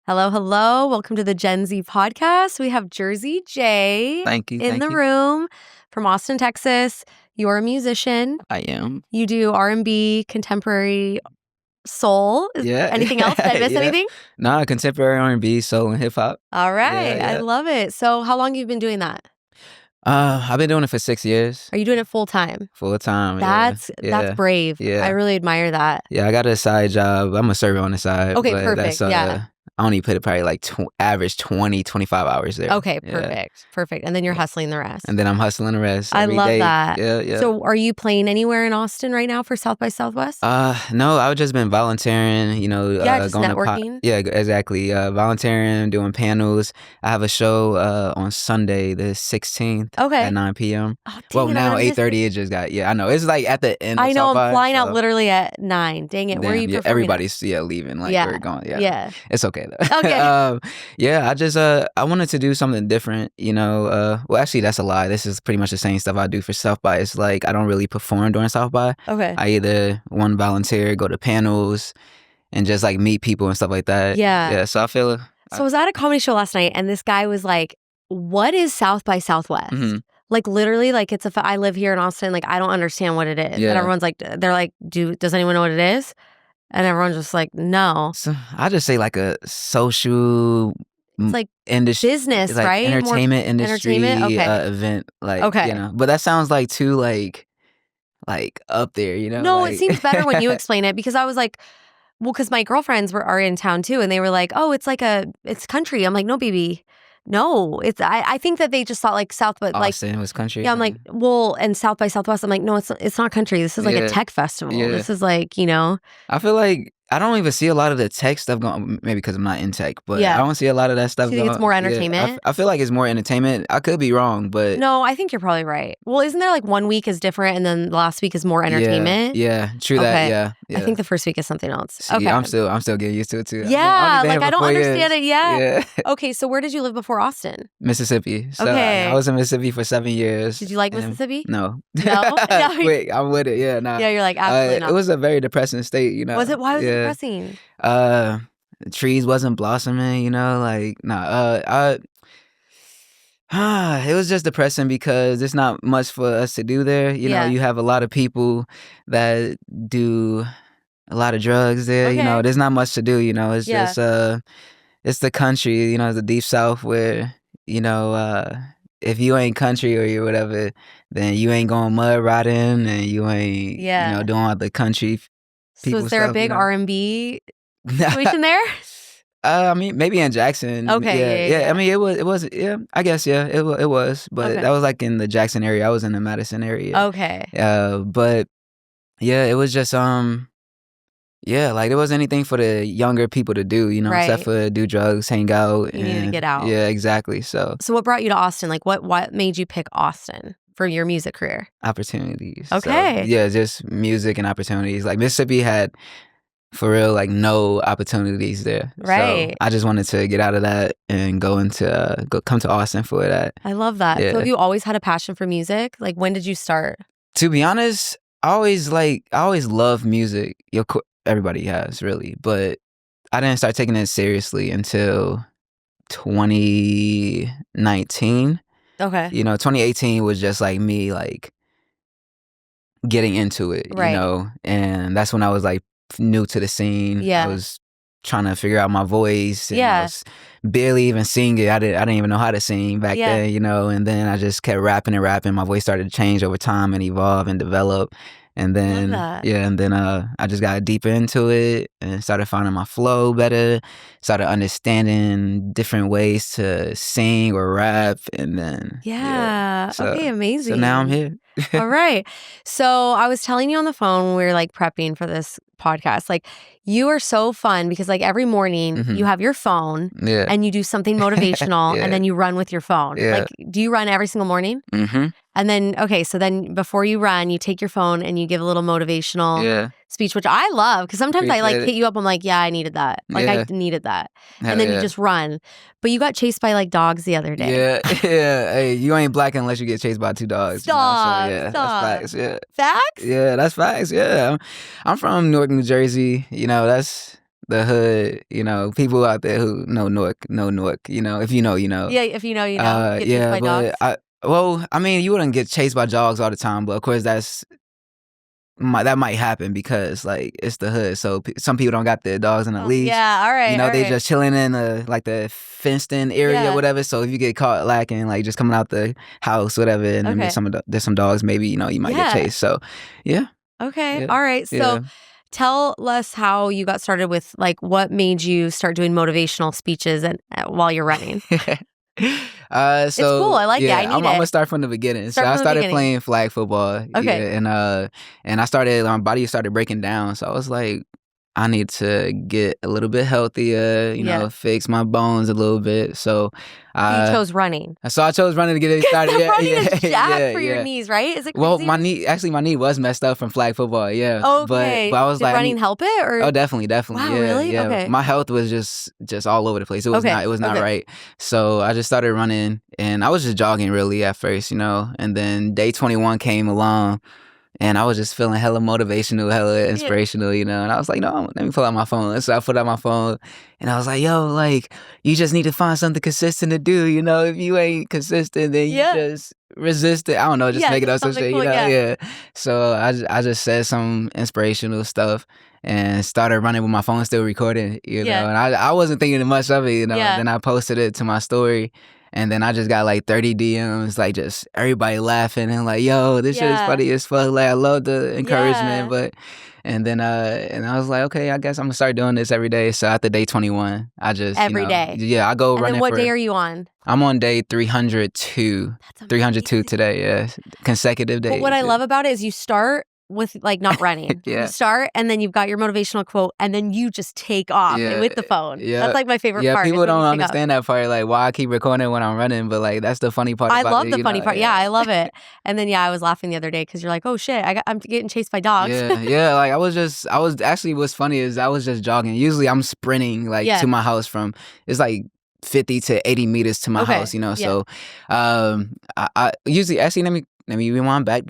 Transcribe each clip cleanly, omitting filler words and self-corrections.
Hello, hello. Welcome to the Gen Z podcast. We have Jersey J Thank you. in the room from Austin, Texas. You're a musician. I am. You do R&B, contemporary, soul. Yeah. Anything else? Did I miss anything? Nah, contemporary R&B, soul, and hip hop. All right. Yeah. I love it. So how long have you been doing that? I've been doing it for 6 years. Are you doing it full time? Full time. That's brave. Yeah. I really admire that. Yeah, I got a side job. I'm a server on the side. Okay, but perfect. That's, I only put it probably like average 20, 25 hours there. Okay, perfect. And then you're hustling the rest. And then I'm hustling the rest. I every love day. that. Yeah. So are you playing anywhere in Austin right now for South by Southwest? No, I've just been volunteering, just going networking. Yeah, exactly. Volunteering, doing panels. I have a show on Sunday, the 16th at 9 p.m. Oh, Well, now 8:30 it just got, I know. It's like at the end of I know, South I'm by, flying out literally at 9. Dang it. Where are you performing? Everybody's leaving. Like we're going. Yeah. It's okay though. Okay. I just I wanted to do something different, well, actually that's a lie. This is pretty much the same stuff I do for South by. It's like I don't really perform during South by. Okay. I either volunteer, go to panels, and just like meet people and stuff like that. Yeah. So I feel. So I was at a comedy show last night, and this guy was like, "What is South by Southwest?" Mm-hmm. Like literally, like I live here in Austin. Like I don't understand what it is. Yeah. And everyone's like, they're like, does anyone know what it is? And everyone's just like, no. So I just say like a social. It's like industry, business, like right? Entertainment industry event, like but that sounds like too like up there, No, like... it seems better when you explain it, because I was like, well, because my girlfriends are in town too, and they were like, oh, it's country. I'm like, no, baby. No, it's I think that they just thought like South, but like Austin was country. Yeah, I'm like, well, and South by Southwest, I'm like, no, it's not country. This is like a tech festival. Yeah. This is like, I feel like I don't even see a lot of the tech stuff going. Maybe because I'm not in tech, but I don't see a lot of that stuff. Do you think it's more entertainment? I feel like it's more entertainment. I could be wrong, but no, I think you're probably right. Well, isn't there like 1 week is different, and then the last week is more entertainment? Yeah, true that. Yeah. I think the first week is something else. See, okay, I'm still getting used to it too. Yeah, like I don't understand it yet. Yeah. Okay, so where did you live before Austin? Mississippi. So Okay. I was in Mississippi for 7 years. Did you like Mississippi? No. No? Wait, I'm with it. Yeah, nah. Yeah, you're like, absolutely not. It was a very depressing state, Was it? Why was it depressing? Trees wasn't blossoming, like it was just depressing because there's not much for us to do there. You know, you have a lot of people that do a lot of drugs there. Okay. There's not much to do. It's just it's the country. The deep South where if you ain't country or you whatever, then you ain't going mud riding and you ain't doing all the country. So is there a big R&B situation there? I mean, maybe in Jackson. Okay. Yeah. I mean, it was. Yeah, I guess. Yeah, it was. But that was like in the Jackson area. I was in the Madison area. Okay. But yeah, it was just like there wasn't anything for the younger people to do, except for do drugs, hang out. You need to get out. Yeah, exactly. So what brought you to Austin? Like, what made you pick Austin for your music career? Opportunities. Okay. So, just music and opportunities. Like Mississippi had, for real, like no opportunities there. Right. So I just wanted to get out of that and come to Austin for that. I love that. Yeah. So have you always had a passion for music? Like, when did you start? To be honest, I always loved music. Everybody has, really. But I didn't start taking it seriously until 2019. Okay. 2018 was just like me like getting into it, and that's when I was like new to the scene. Yeah. I was trying to figure out my voice. And I was barely even singing. I didn't even know how to sing back then, and then I just kept rapping and rapping. My voice started to change over time and evolve and develop. And then I just got deeper into it and started finding my flow better, started understanding different ways to sing or rap, and then okay, amazing. So now I'm here. All right. So I was telling you on the phone when we were like prepping for this podcast, like you are so fun because like every morning you have your phone and you do something motivational and then you run with your phone. Like, do you run every single morning? Mm-hmm. And then, so then before you run, you take your phone and you give a little motivational speech, which I love because sometimes I like hit you up. I'm like, I needed that. Like I needed that. And then you just run. But you got chased by like dogs the other day. Yeah. Hey, you ain't black unless you get chased by 2 dogs. Stop. So, that's facts. Yeah. Facts? Yeah, that's facts. Yeah. I'm from Newark, New Jersey. That's the hood, you know, people out there who know Newark, you know, if you know, you know. Yeah, if you know, you know. Get chased by dogs. I mean, you wouldn't get chased by dogs all the time, but of course that might happen because like it's the hood, so some people don't got their dogs in a leash. Yeah, all right. You know, they just chilling in like the fenced in area or whatever. So if you get caught lacking, like just coming out the house, whatever, and then there's some dogs, maybe you know you might get chased. So yeah. Okay. Yeah. All right. So tell us how you got started with like what made you start doing motivational speeches and while you're running. It's cool. I like it. I need I'm gonna start from the beginning. So I started playing flag football. Okay. Yeah, and I started, my body started breaking down. So I was like, I need to get a little bit healthier, you know, fix my bones a little bit. So you chose running. So I chose running to get it started. Running is jacked for your knees, right? Is it crazy? Well, my knee was messed up from flag football. Yeah. Okay. But I was Did running help it? Or? Oh, definitely. Wow, yeah, really? Yeah. Okay. My health was just all over the place. It was not right. So I just started running, and I was just jogging really at first, you know. And then day 21 came along. And I was just feeling hella motivational, hella inspirational, you know. And I was like, no, let me pull out my phone. So I put out my phone, and I was like, yo, like, you just need to find something consistent to do, you know. If you ain't consistent, then you just resist it. I don't know, just make it up some shit, cool, you know. Yeah. So I just said some inspirational stuff and started running with my phone still recording, you know. And I wasn't thinking much of it, you know. Then I posted it to my story. And then I just got like 30 DMs, like just everybody laughing and like, yo, this shit is funny as fuck. Like, I love the encouragement, and then I was like, okay, I guess I'm gonna start doing this every day. So after day 21, I just every day. Yeah, I go running. And then what day are you on? I'm on day 302. That's 302 today, yeah, consecutive days. But what I love about it is you start with like not running. You start and then you've got your motivational quote and then you just take off with the phone. That's like my favorite part. People don't understand that part, like why I keep recording when I'm running, but like that's the funny part. I love the funny part. Yeah, I love it. And then I was laughing the other day because you're like, oh shit, I'm getting chased by dogs. Yeah. Like what's funny is I was just jogging. Usually I'm sprinting like to my house from, it's like 50 to 80 meters to my house, you know. So I usually actually let me rewind back.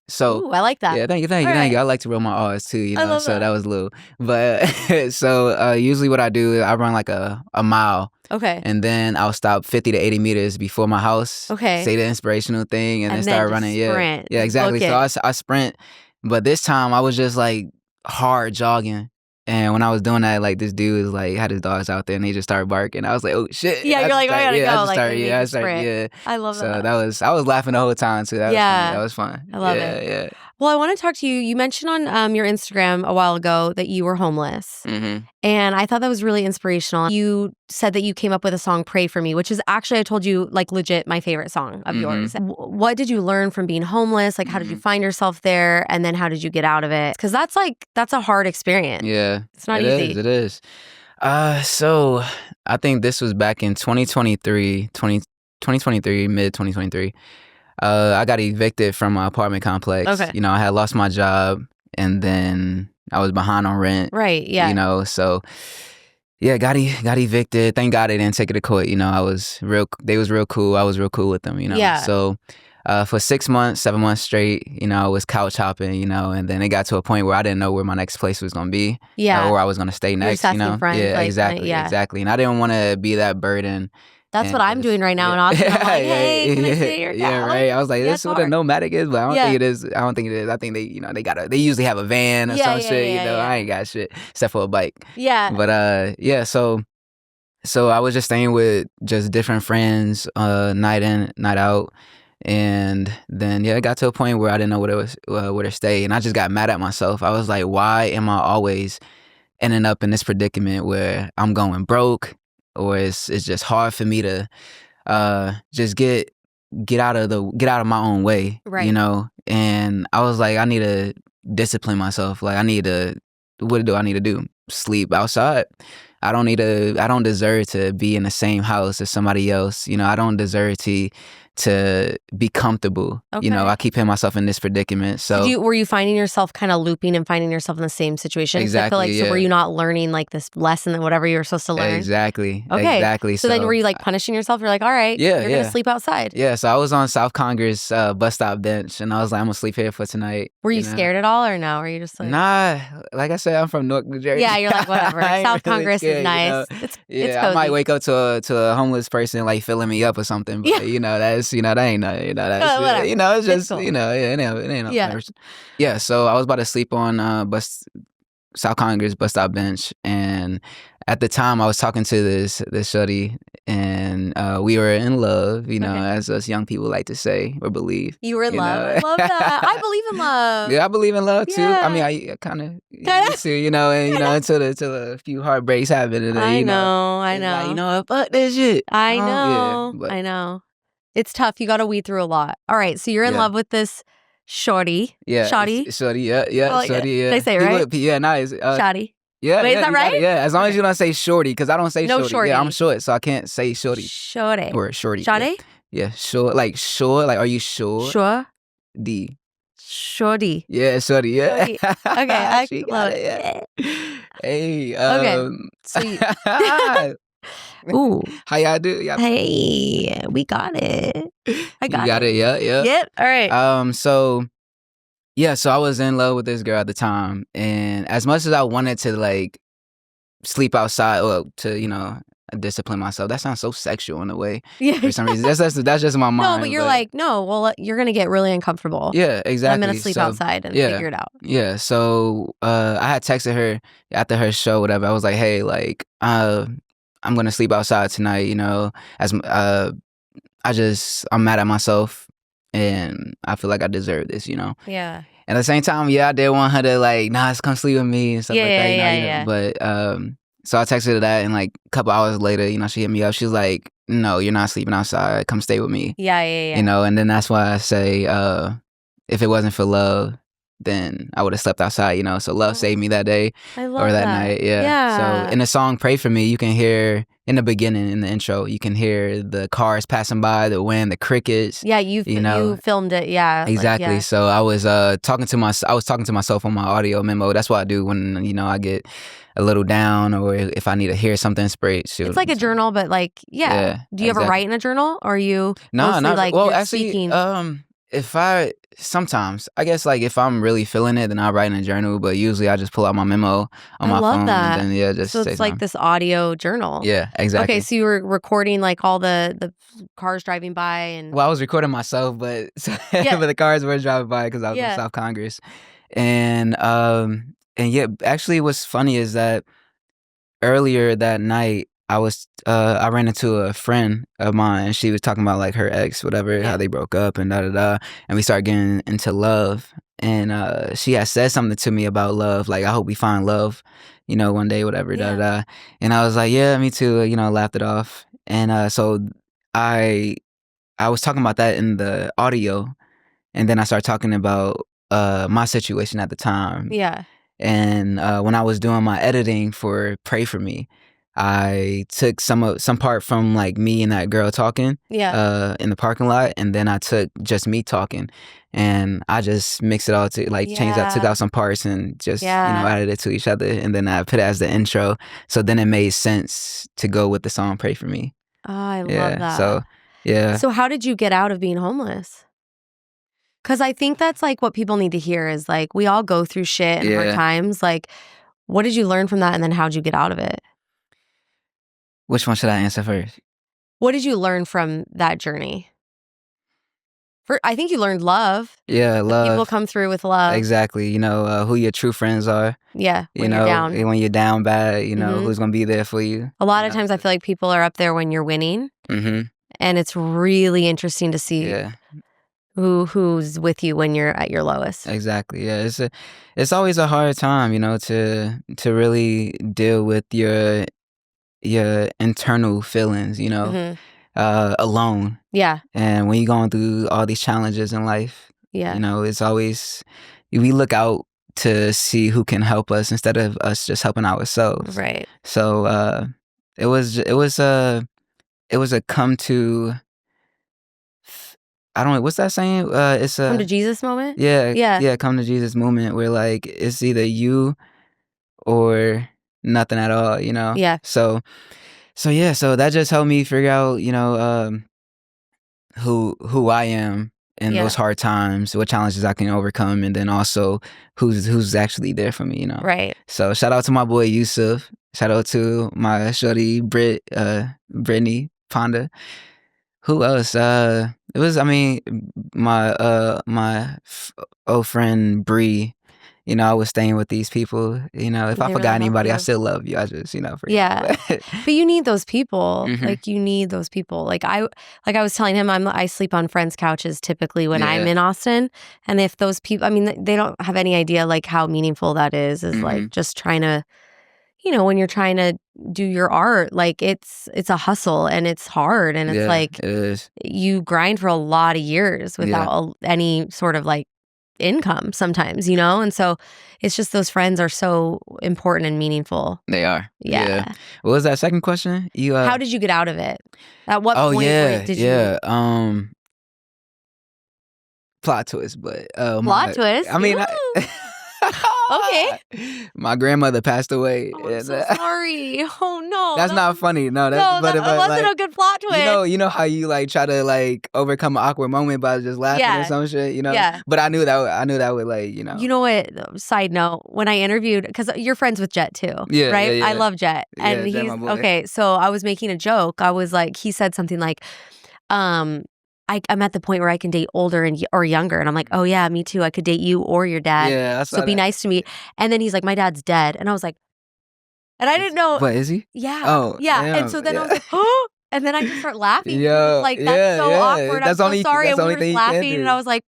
So ooh, I like that. Yeah, thank you. I like to roll my R's too, you know. So that was little. But so usually what I do is I run like a mile. Okay. And then I'll stop 50 to 80 meters before my house. Okay. Say the inspirational thing and then start running. Sprint. Yeah, exactly. So I sprint. But this time I was just like hard jogging. And when I was doing that, like this dude was like had his dogs out there and they just started barking. I was like, oh shit. Yeah, you're like, I gotta go. I started. I love that. So I was laughing the whole time too. That was fun. I love it. Yeah. Well, I want to talk to you. You mentioned on your Instagram a while ago that you were homeless. Mm-hmm. And I thought that was really inspirational. You said that you came up with a song, Pray For Me, which is actually, I told you, like legit my favorite song of yours. What did you learn from being homeless? Like, how did you find yourself there? And then how did you get out of it? Because that's a hard experience. Yeah. It's not easy. It is. So I think this was back in 2023, mid 2023. I got evicted from my apartment complex. Okay. You know, I had lost my job and then I was behind on rent. Right, yeah. You know, so yeah, got evicted. Thank God they didn't take it to court. You know, they was real cool. I was real cool with them, you know. Yeah. So for 7 months straight, you know, I was couch hopping, you know, and then it got to a point where I didn't know where my next place was going to be. Yeah. Or where I was going to stay next, you know. Friends, yeah, like, exactly. And I didn't want to be that burden. That's what I'm doing right now in Austin. I'm like, hey, can I stay at your couch? Yeah, right. I was like, this is what a nomadic is, but I don't think it is. I don't think it is. I think they, you know, they usually have a van or some shit, you know. I ain't got shit except for a bike. Yeah. But so I was just staying with just different friends, night in, night out. And then it got to a point where I didn't know where to stay, and I just got mad at myself. I was like, why am I always ending up in this predicament where I'm going broke, or it's just hard for me to just get out of my own way, right? You know. And I was like, I need to discipline myself. Like, what do I need to do? Sleep outside. I don't deserve to be in the same house as somebody else. You know, I don't deserve to to be comfortable. Okay. You know, I keep putting myself in this predicament. So were you finding yourself kind of looping and finding yourself in the same situation? Exactly. I feel like, so were you not learning like this lesson that whatever you were supposed to learn? Exactly. Okay. Exactly. So then were you like punishing yourself? You're like, all right, you're going to sleep outside. Yeah. So I was on South Congress bus stop bench, and I was like, I'm going to sleep here for tonight. Were you scared at all, or no? Were you just like... Nah, like I said, I'm from Newark, New Jersey. Yeah, you're like, whatever. South really Congress scared, is nice. You know? It's yeah, cozy. I might wake up to a homeless person like filling me up or something. But you know, that's that ain't no, that's it's just cool. it ain't no person. Yeah, so I was about to sleep on South Congress bus stop bench, and at the time I was talking to this shorty, and we were in love, as us young people like to say or believe. You were in love. I love that. I believe in love. Yeah, I believe in love too. I mean, I kind of used to, and until a few heartbreaks happen, and then, I know. like, you know what, fuck this shit. I know. Yeah, I know. It's tough. You got to weed through a lot. All right, so you're in love with this shorty. Yeah, Shawty. Shorty. Yeah, shorty. Yeah. Did I say it right? Yeah, nice. Shawty. Yeah, wait, is that right? Yeah, as long as you don't say shorty, because I don't say no shorty. Yeah, I'm short, so I can't say shorty. Shorty. Or shorty. Shorty? Yeah, sure. Like, are you sure? Sure. D. Shorty. Yeah, shorty. Yeah. Shorty. Okay, she got it. Yeah. Hey. Okay. So ooh. How y'all do? Hey, we got it. I got it. You got it. Yeah. Yep. All right. So I was in love with this girl at the time, and as much as I wanted to like sleep outside or to discipline myself, that sounds so sexual in a way. Yeah. For some reason, that's just my mind. No, but you're like, no. Well, you're gonna get really uncomfortable. Yeah, exactly. I'm gonna sleep outside and figure it out. Yeah. So I had texted her after her show, whatever. I was like, hey, like, I'm gonna sleep outside tonight. As I'm mad at myself. And I feel like I deserve this, Yeah. And at the same time, I did want her to like, nah, come sleep with me and stuff like that. Yeah. But so I texted her that, and like a couple hours later, she hit me up. She was like, no, you're not sleeping outside. Come stay with me. Yeah. And then that's why I say, if it wasn't for love, then I would have slept outside, So love saved me that day or that night. Yeah. So in the song Pray For Me, you can hear in the beginning, in the intro, you can hear the cars passing by, the wind, the crickets. Yeah, you filmed it. Yeah. Exactly. Like, yeah. So I was talking to myself on my audio memo. That's what I do when I get a little down, or if I need to hear something inspirational. It's like a journal, but like do you ever write in a journal, or are you not like, well, you're actually speaking? Sometimes, I guess, like if I'm really feeling it, then I write in a journal. But usually, I just pull out my memo on my phone, that. and then just so it's like this audio journal. Yeah, exactly. Okay, so you were recording like all the cars driving by, and I was recording myself, but but the cars were driving by because I was in South Congress, and actually, what's funny is that earlier that night, I ran into a friend of mine, and she was talking about like her ex, whatever, how they broke up and and we started getting into love. And she had said something to me about love, like, I hope we find love, one day, whatever, And I was like, yeah, me too, laughed it off. And so I was talking about that in the audio, and then I started talking about my situation at the time. Yeah. And when I was doing my editing for Pray For Me, I took some part from like me and that girl talking in the parking lot, and then I took just me talking, and I just mixed it all to like changed that, took out some parts, and just added it to each other, and then I put it as the intro. So then it made sense to go with the song Pray For Me. Oh, I love that. So So how did you get out of being homeless? Because I think that's like what people need to hear is like, we all go through shit and hard times. Like, what did you learn from that, and then how'd you get out of it? Which one should I answer first? What did you learn from that journey? I think you learned love. Yeah, love. People come through with love. Exactly. who your true friends are. Yeah, when you're down. When you're down bad, who's going to be there for you. A lot of times I feel like people are up there when you're winning. Mm-hmm. And it's really interesting to see who's with you when you're at your lowest. Exactly. Yeah, it's always a hard time, to really deal with your internal feelings, alone. Yeah. And when you're going through all these challenges in life, it's always, we look out to see who can help us instead of us just helping ourselves. Right. So it was a come to I don't know, what's that saying? It's a come to Jesus moment. Yeah, come to Jesus moment, where like it's either you or nothing at all, you know. Yeah. So that just helped me figure out, you know, who I am in those hard times, what challenges I can overcome, and then also who's actually there for me, you know. Right. So shout out to my boy Yusuf. Shout out to my shorty Brittany Ponda. Who else? It was, I mean, my old friend Bree. You know, I was staying with these people. You know, if I forgot anybody, I still love you. I just, you know, forget. Yeah. But you need those people. Like, you need those people. Like I was telling him, I sleep on friends' couches typically when I'm in Austin. And if those people, I mean, they don't have any idea like how meaningful that is like just trying to, you know, when you're trying to do your art, like it's a hustle and it's hard. And it's like, it is. You grind for a lot of years without any sort of like income sometimes, you know? And so it's just those friends are so important and meaningful. They are. Yeah. What was that second question? How did you get out of it? At what point did you? Plot twist, but plot twist? I mean, okay. My grandmother passed away. Oh, I'm so sorry. Oh no. That's not funny. No, that wasn't like, a good plot twist. You know how you like try to like overcome an awkward moment by just laughing or some shit, you know? Yeah. But I knew that would like, you know. You know what? Side note, when I interviewed, because you're friends with Jet too, right? Yeah. I love Jet. And he's okay. So I was making a joke. I was like, he said something like, I'm at the point where I can date older or younger. And I'm like, oh yeah, me too. I could date you or your dad. Yeah, so be nice to me. And then he's like, my dad's dead. And I was like, and I didn't know. But is he? Yeah. Oh, yeah. Damn. And so then I was like, oh, and then I just start laughing. Yo, like, that's so awkward. I'm so sorry. And we were laughing. And I was like,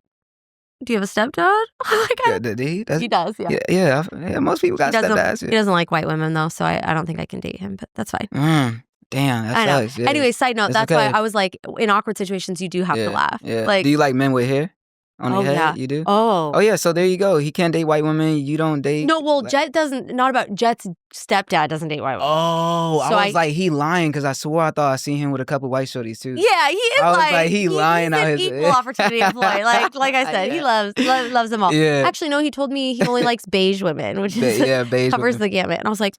do you have a stepdad? Did he? He does, yeah. Yeah, most people got stepdads. He doesn't like white women though, so I don't think I can date him, but that's fine. Damn, that sucks. Yeah. Anyway, side note, that's why I was like, in awkward situations, you do have to laugh. Yeah. Like, do you like men with hair on their head? Yeah. You do? Oh, yeah. So there you go. He can't date white women. You don't date. No, well, Jet doesn't. Not about Jet's stepdad doesn't date white women. Oh, so I was like, he lying because I swore I thought I seen him with a couple white shorties too. Yeah, he is. I was like he lying out his equal opportunity employee. Like I said, he loves them all. Yeah. Actually, no, he told me he only likes beige women, which is beige covers women. the gamut. And I was like,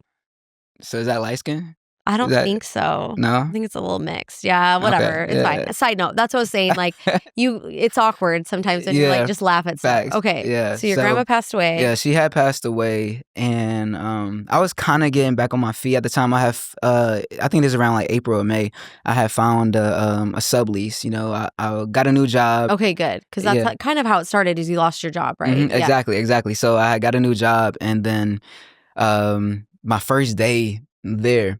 so is that light skin? I don't think so. No? I think it's a little mixed. Yeah, whatever. Okay. It's fine. Side note, that's what I was saying. Like, it's awkward sometimes when you like just laugh at stuff. Facts. Okay. Yeah. So your grandma passed away. Yeah, she had passed away. And I was kind of getting back on my feet at the time. I think this is around like April or May. I had found a sublease. You know, I got a new job. Okay, good. Because that's like kind of how it started is you lost your job, right? Mm-hmm, exactly. So I got a new job. And then my first day there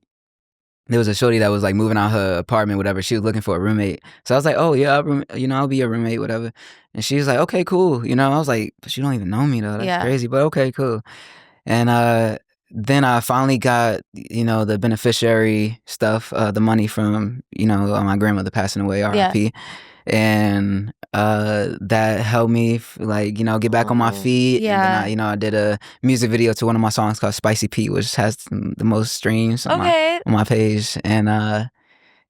was a shorty that was like moving out her apartment, whatever. She was looking for a roommate. So I was like, oh yeah, I'll be your roommate, whatever. And she was like, okay, cool. You know, I was like, but you don't even know me though. That's crazy. But okay, cool. And then I finally got, you know, the beneficiary stuff, the money from, you know, my grandmother passing away, R.I.P. And that helped me like, you know, get back on my feet. Yeah. And then I did a music video to one of my songs called Spicy Pete, which has the most streams on my page. And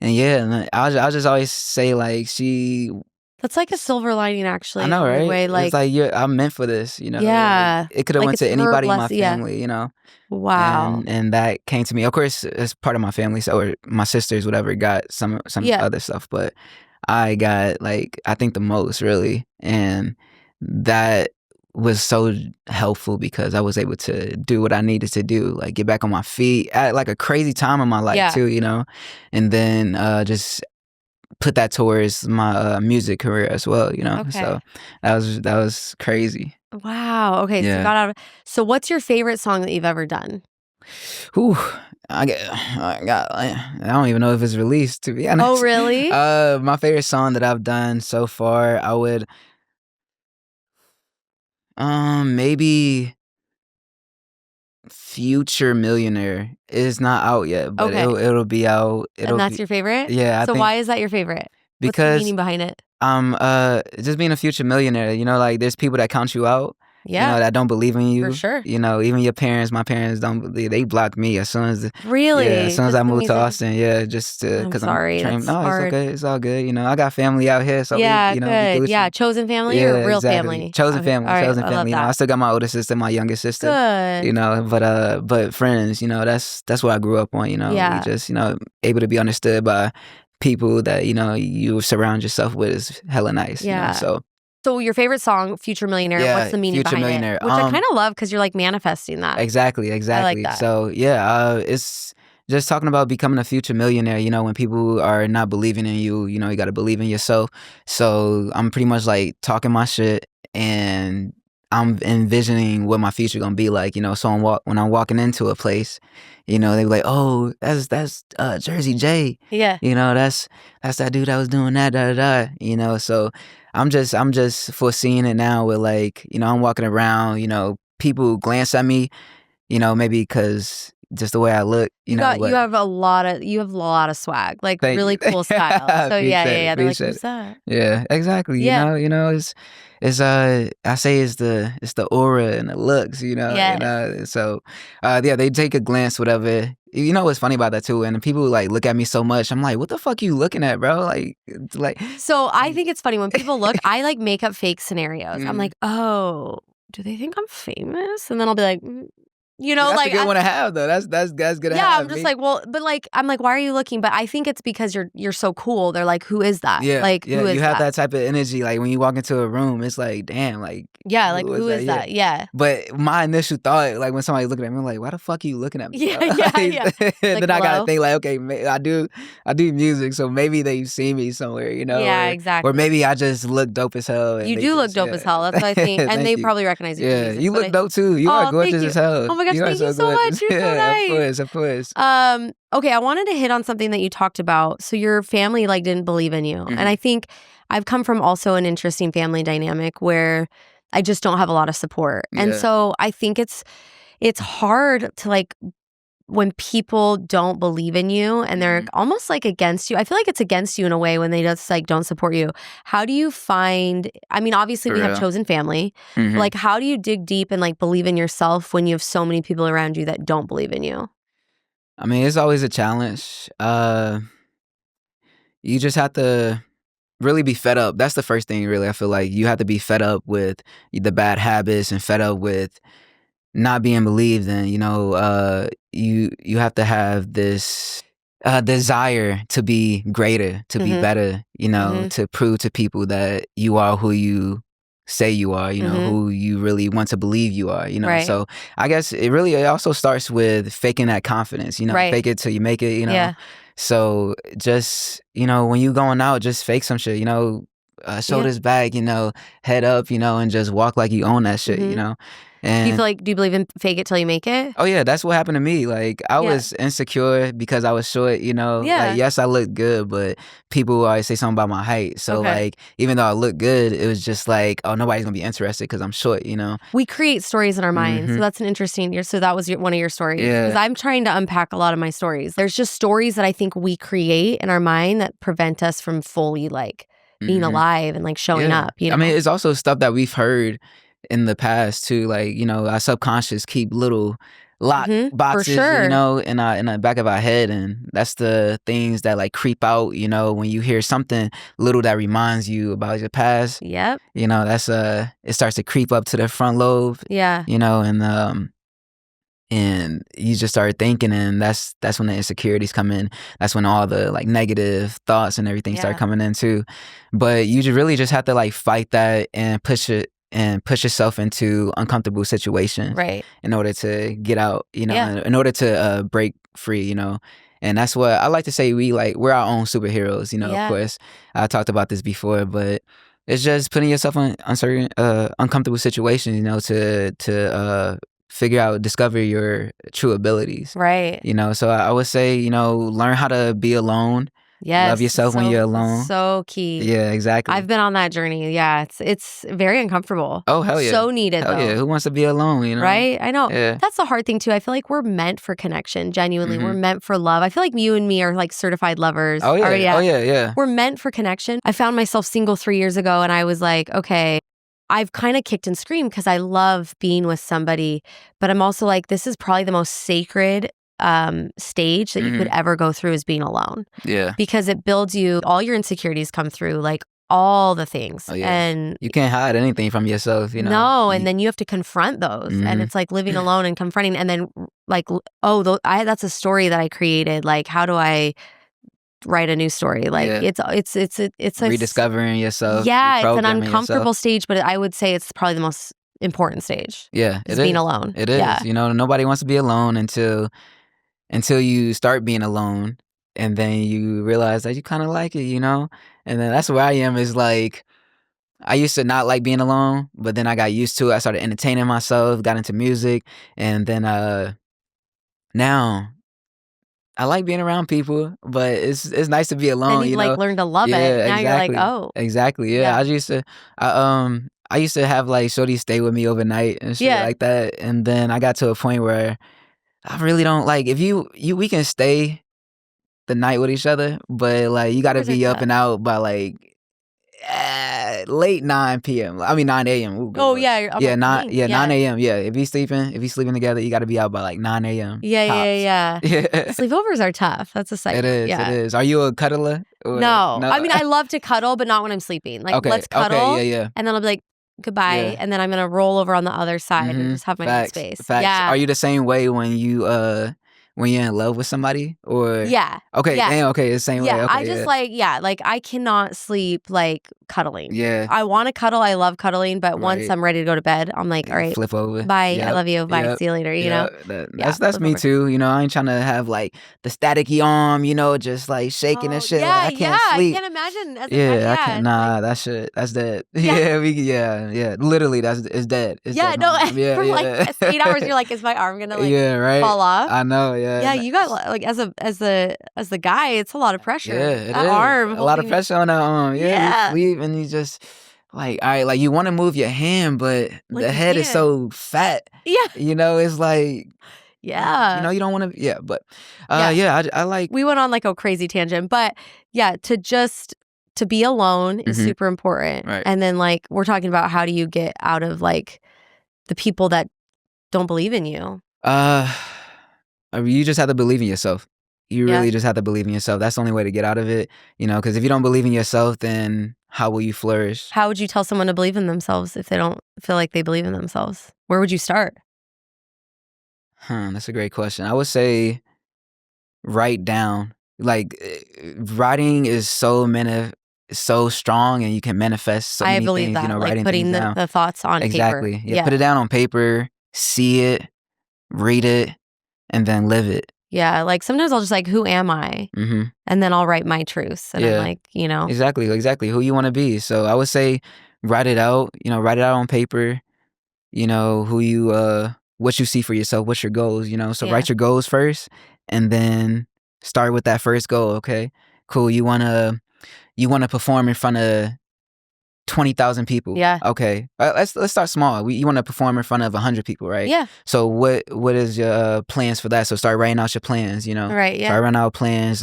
yeah, I'll just always say like that's like a silver lining, actually. I know, right? Way, like, it's like I'm meant for this, you know. Yeah, like, it could have went to anybody in my family, you know. Wow. And that came to me. Of course, it's part of my family, so or my sisters, whatever, got some other stuff, but I got like I think the most really, and that was so helpful because I was able to do what I needed to do, like get back on my feet at like a crazy time in my life too, you know, and then just put that towards my music career as well, you know. Okay. So that was crazy. Wow. Okay. So you got out of. So what's your favorite song that you've ever done? Whew. I don't even know if it's released, to be honest. Oh, really? My favorite song that I've done so far, I would maybe Future Millionaire. It's not out yet, but it'll be out. And that's your favorite? Yeah. So why is that your favorite? Because what's the meaning behind it? Just being a future millionaire, you know, like there's people that count you out. that don't believe in you. For sure. Even your parents, my parents don't believe. They blocked me as soon as Really? as soon as I moved to Austin. Yeah, just because I'm sorry. trained. That's hard. It's okay. It's all good. I got family out here, so good. Yeah, chosen family or real family? Chosen family. Right. Chosen family. I still got my older sister, my younger sister. Good. But friends, that's what I grew up on. We just able to be understood by people that you surround yourself with is hella nice. So your favorite song, Future Millionaire, what's the meaning behind it? Which I kind of love because you're like manifesting that. Exactly. I like that. So it's just talking about becoming a future millionaire. When people are not believing in you, you got to believe in yourself. So I'm pretty much like talking my shit, and I'm envisioning what my future gonna be like. So when I'm walking into a place, they be like, "Oh, that's Jersey J." Yeah. That's that dude that was doing that. Da da da. So I'm just foreseeing it now with like, I'm walking around, people glance at me, maybe because just the way I look, you have a lot of swag, like really cool style. So yeah. They're like, who's that? Yeah, exactly. Yeah. It's I say it's the aura and the looks, and so they take a glance, whatever. What's funny about that too, and people like look at me so much, I'm like, what the fuck you looking at, bro? Like so I think it's funny when people look, I like make up fake scenarios. I'm like, oh, do they think I'm famous? And then I'll be like, that's a good one to have though. That's good to have. Yeah, I'm just like, well, but like, I'm like, why are you looking? But I think it's because you're so cool. They're like, who is that? Yeah, like, who is you have that type of energy. Like when you walk into a room, it's like, damn, like who is that? Yeah. But my initial thought, like when somebody's looking at me, I'm like, why the fuck are you looking at me? Yeah. And then I gotta think like, okay, I do music, so maybe they've seen me somewhere, Yeah, exactly. Or maybe I just look dope as hell. You do look dope as hell. That's what I think, and they probably recognize you. Yeah, you look dope too. You are gorgeous as hell. Oh my gosh, thank you so much. You're so nice. Of course. Okay, I wanted to hit on something that you talked about. So your family like didn't believe in you. And I think I've come from also an interesting family dynamic where I just don't have a lot of support. And so I think it's hard to like when people don't believe in you and they're almost like against you. I feel like it's against you in a way when they just like don't support you. How do you find, I mean, obviously we have chosen family. Like how do you dig deep and like believe in yourself when you have so many people around you that don't believe in you? I mean, it's always a challenge. You just have to really be fed up. That's the first thing, really. I feel like you have to be fed up with the bad habits and fed up with not being believed in. You have to have this desire to be greater, to be better, to prove to people that you are who you say you are, who you really want to believe you are, Right. So I guess it also starts with faking that confidence, Right. Fake it till you make it, Yeah. So just, when you going out, just fake some shit, shoulders back, head up, and just walk like you own that shit, And do you believe in fake it till you make it? Oh yeah, that's what happened to me. Like I was insecure because I was short, Like, yes, I looked good, but people always say something about my height. So like, even though I looked good, it was just like, oh, nobody's gonna be interested because I'm short, We create stories in our minds. So that's an interesting, so that was one of your stories. Because I'm trying to unpack a lot of my stories. There's just stories that I think we create in our mind that prevent us from fully like being alive and like showing up, I mean, it's also stuff that we've heard in the past too, like our subconscious keep little lock boxes, for sure. in the back of our head, and that's the things that like creep out. When you hear something little that reminds you about your past. Yep. That's it starts to creep up to the front lobe. Yeah. And you just start thinking, and that's when the insecurities come in. That's when all the like negative thoughts and everything start coming in too. But you really just have to like fight that and push yourself into uncomfortable situations, right, in order to get out, in order to break free, And that's what I like to say. We're our own superheroes, Of course, I talked about this before, but it's just putting yourself in uncertain, uncomfortable situations, to figure out, discover your true abilities, right. So I would say, learn how to be alone. Yes, love yourself when you're alone. So key. Yeah, exactly. I've been on that journey. Yeah, it's very uncomfortable. Oh hell yeah, so needed hell though. Yeah, who wants to be alone? Right? I know. Yeah. That's the hard thing too. I feel like we're meant for connection. Genuinely, we're meant for love. I feel like you and me are like certified lovers. Oh yeah, yeah. We're meant for connection. I found myself single 3 years ago, and I was like, okay, I've kind of kicked and screamed because I love being with somebody, but I'm also like, this is probably the most sacred stage that you could ever go through is being alone. Yeah. Because it builds you, all your insecurities come through, like all the things. Oh, yeah. And you can't hide anything from yourself, you know? No, and then you have to confront those. And it's like living alone and confronting. And then like, that's a story that I created. Like, how do I write a new story? Like it's rediscovering yourself. Yeah, it's an uncomfortable stage, but I would say it's probably the most important stage. Yeah, it is being alone. It is. Yeah. You know, nobody wants to be alone until you start being alone, and then you realize that you kind of like it, you know? And then that's where I am, is like, I used to not like being alone, but then I got used to it. I started entertaining myself, got into music, and then now I like being around people, but it's nice to be alone. And you know, like learn to love it. Now exactly. you're like, oh, exactly. Yeah, I used to. I used to have like shorty stay with me overnight and shit like that, and then I got to a point where I really don't like, if we can stay the night with each other, but like you got to be up and out by like late 9 p.m. I mean 9 a.m. Ooh, oh yeah, 9 a.m. Yeah, if you sleeping together, you got to be out by like 9 a.m. Yeah. Sleepovers are tough. That's a cycle. It is. Are you a cuddler? No. I mean, I love to cuddle, but not when I'm sleeping. Like, let's cuddle. Yeah. And then I'll be like, goodbye, and then I'm gonna roll over on the other side and just have my own space. Facts. Yeah. Are you the same way when you're in love with somebody? Or yeah. Okay. Yeah. Damn. Okay. The same way. Okay, I just like I cannot sleep like cuddling. Yeah. I want to cuddle. I love cuddling, but once I'm ready to go to bed, I'm like, all right, flip over. Bye. I love you. Bye. See you later. You know. That's me too. You know, I ain't trying to have like the staticky arm. You know, just like shaking and shit. Yeah. Like, I can't sleep. I can't imagine. I can't. Nah, that shit. That's dead. Yeah. Literally, it's dead. It's dead, for like 8 hours, you're like, is my arm gonna like fall off? I know. Yeah. Yeah, you got like as the guy, it's a lot of pressure. Yeah, that arm, a lot of pressure on that arm. Yeah. You sleep and you just like, all right, like you want to move your hand, but like the head is so fat. Yeah, you know, it's like. Yeah. You know, you don't want to, but I like. We went on like a crazy tangent, but to be alone is super important. Right. And then like, we're talking about how do you get out of like the people that don't believe in you? You just have to believe in yourself. You really just have to believe in yourself. That's the only way to get out of it, you know, because if you don't believe in yourself, then how will you flourish? How would you tell someone to believe in themselves if they don't feel like they believe in themselves? Where would you start? That's a great question. I would say write down. Like, writing is so strong, and you can manifest so many things. That. You know, like writing putting things down. The thoughts on exactly. paper. Yeah, put it down on paper, see it, read it, and then live it. Yeah, like sometimes I'll just like, who am I? Mm-hmm. And then I'll write my truths. And I'm like, you know. Exactly, who you want to be. So I would say write it out, write it out on paper, who you, what you see for yourself, what's your goals, So write your goals first, and then start with that first goal, okay? Cool, you want to perform in front of 20,000 people. Yeah. Okay. Let's start small. You want to perform in front of 100 people, right? Yeah. So what is your plans for that? So start writing out your plans, Right, yeah. Start writing out plans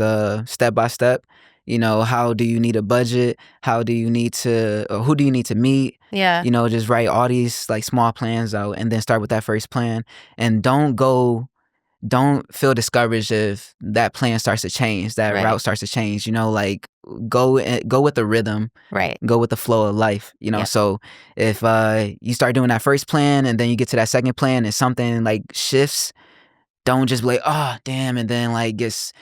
step by step. How do you need a budget? How do you need to, or who do you need to meet? Yeah. Just write all these like small plans out, and then start with that first plan. And don't feel discouraged if that plan starts to change, that route starts to change, like go with the rhythm, right? Go with the flow of life, So if you start doing that first plan and then you get to that second plan and something like shifts, don't just be like, oh damn, and then like just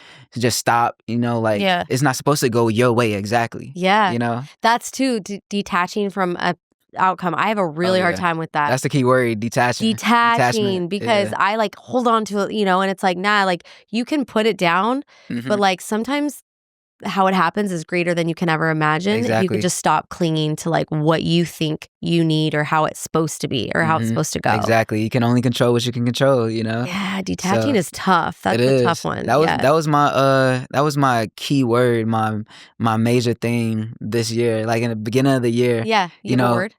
stop, it's not supposed to go your way exactly. Yeah. That's too detaching from a outcome. I have a really hard time with that. That's the key word, detaching, because I like hold on to it, and it's like, nah, like you can put it down, but like sometimes how it happens is greater than you can ever imagine. Exactly. If you could just stop clinging to like what you think you need or how it's supposed to be or how it's supposed to go. Exactly. You can only control what you can control, Yeah, detaching is tough. That's a tough one. That was my key word, my major thing this year. Like in the beginning of the year. Yeah, you have a word?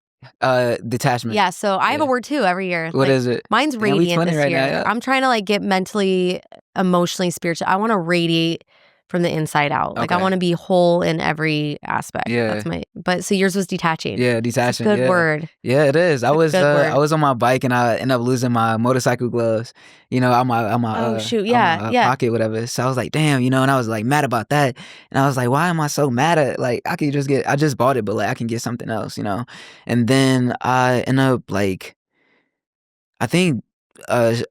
Detachment. Yeah, so I have a word too every year. What is it? Mine's radiant this year. Right now, I'm trying to like get mentally, emotionally, spiritually. I want to radiate from the inside out. Like I want to be whole in every aspect. That's but so yours was detaching. Yeah, detaching. Good word. Yeah, it is. I was on my bike and I ended up losing my motorcycle gloves, you know, on my pocket, whatever. So I was like, damn, you know, and I was like mad about that. And I was like, why am I so mad at, like, I just bought it, but like I can get something else, you know. And then I end up like, I think a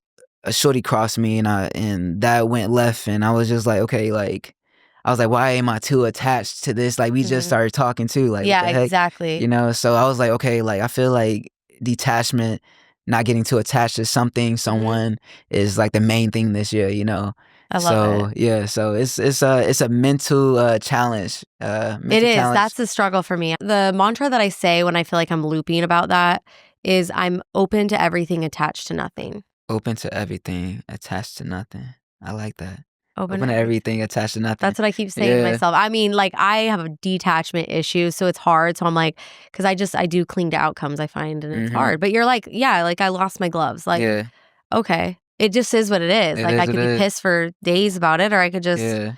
shorty crossed me and that went left, and I was just like, okay, like I was like, why am I too attached to this? Like we just started talking too, like what the heck? Exactly. You know, so I was like, okay, like I feel like detachment, not getting too attached to something, someone is like the main thing this year, you know. I love it. Yeah, so it's a mental challenge. It is. That's the struggle for me. The mantra that I say when I feel like I'm looping about that is I'm open to everything, attached to nothing. Open to everything, attached to nothing. I like that. Open to everything, attached to nothing. That's what I keep saying to myself. I mean, like I have a detachment issue, so it's hard. So I'm like, because I do cling to outcomes, I find, and it's hard. But you're like, yeah, like I lost my gloves. Like, okay, it just is what it is. Like I could be pissed for days about it, or I could just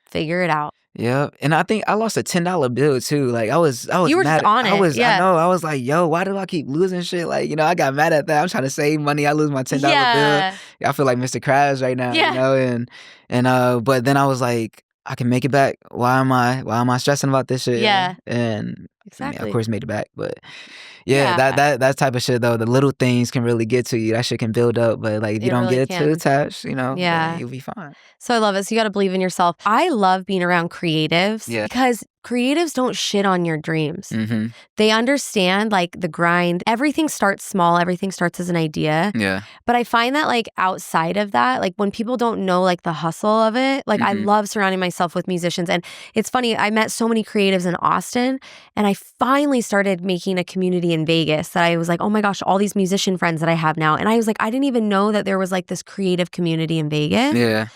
figure it out. Yeah, and I think I lost a $10 bill too. Like I was you were mad. Just on it. I know. I was like, yo, why do I keep losing shit? Like, you know, I got mad at that. I'm trying to save money. I lose my $10 bill. I feel like Mr. Krabs right now. You know, and but then I was like, I can make it back. Why am I stressing about this shit? Yeah. And exactly. I mean, of course, made it back, but. Yeah, that type of shit though, the little things can really get to you. That shit can build up, but like if you don't really get too attached, you know, you'll be fine. So I love it. So you got to believe in yourself. I love being around creatives because creatives don't shit on your dreams. They understand like the grind. Everything starts small. Everything starts as an idea. Yeah. But I find that like outside of that, like when people don't know like the hustle of it, like I love surrounding myself with musicians. And it's funny, I met so many creatives in Austin, and I finally started making a community in Vegas that I was like, oh my gosh, all these musician friends that I have now. And I was like, I didn't even know that there was like this creative community in Vegas. Yeah.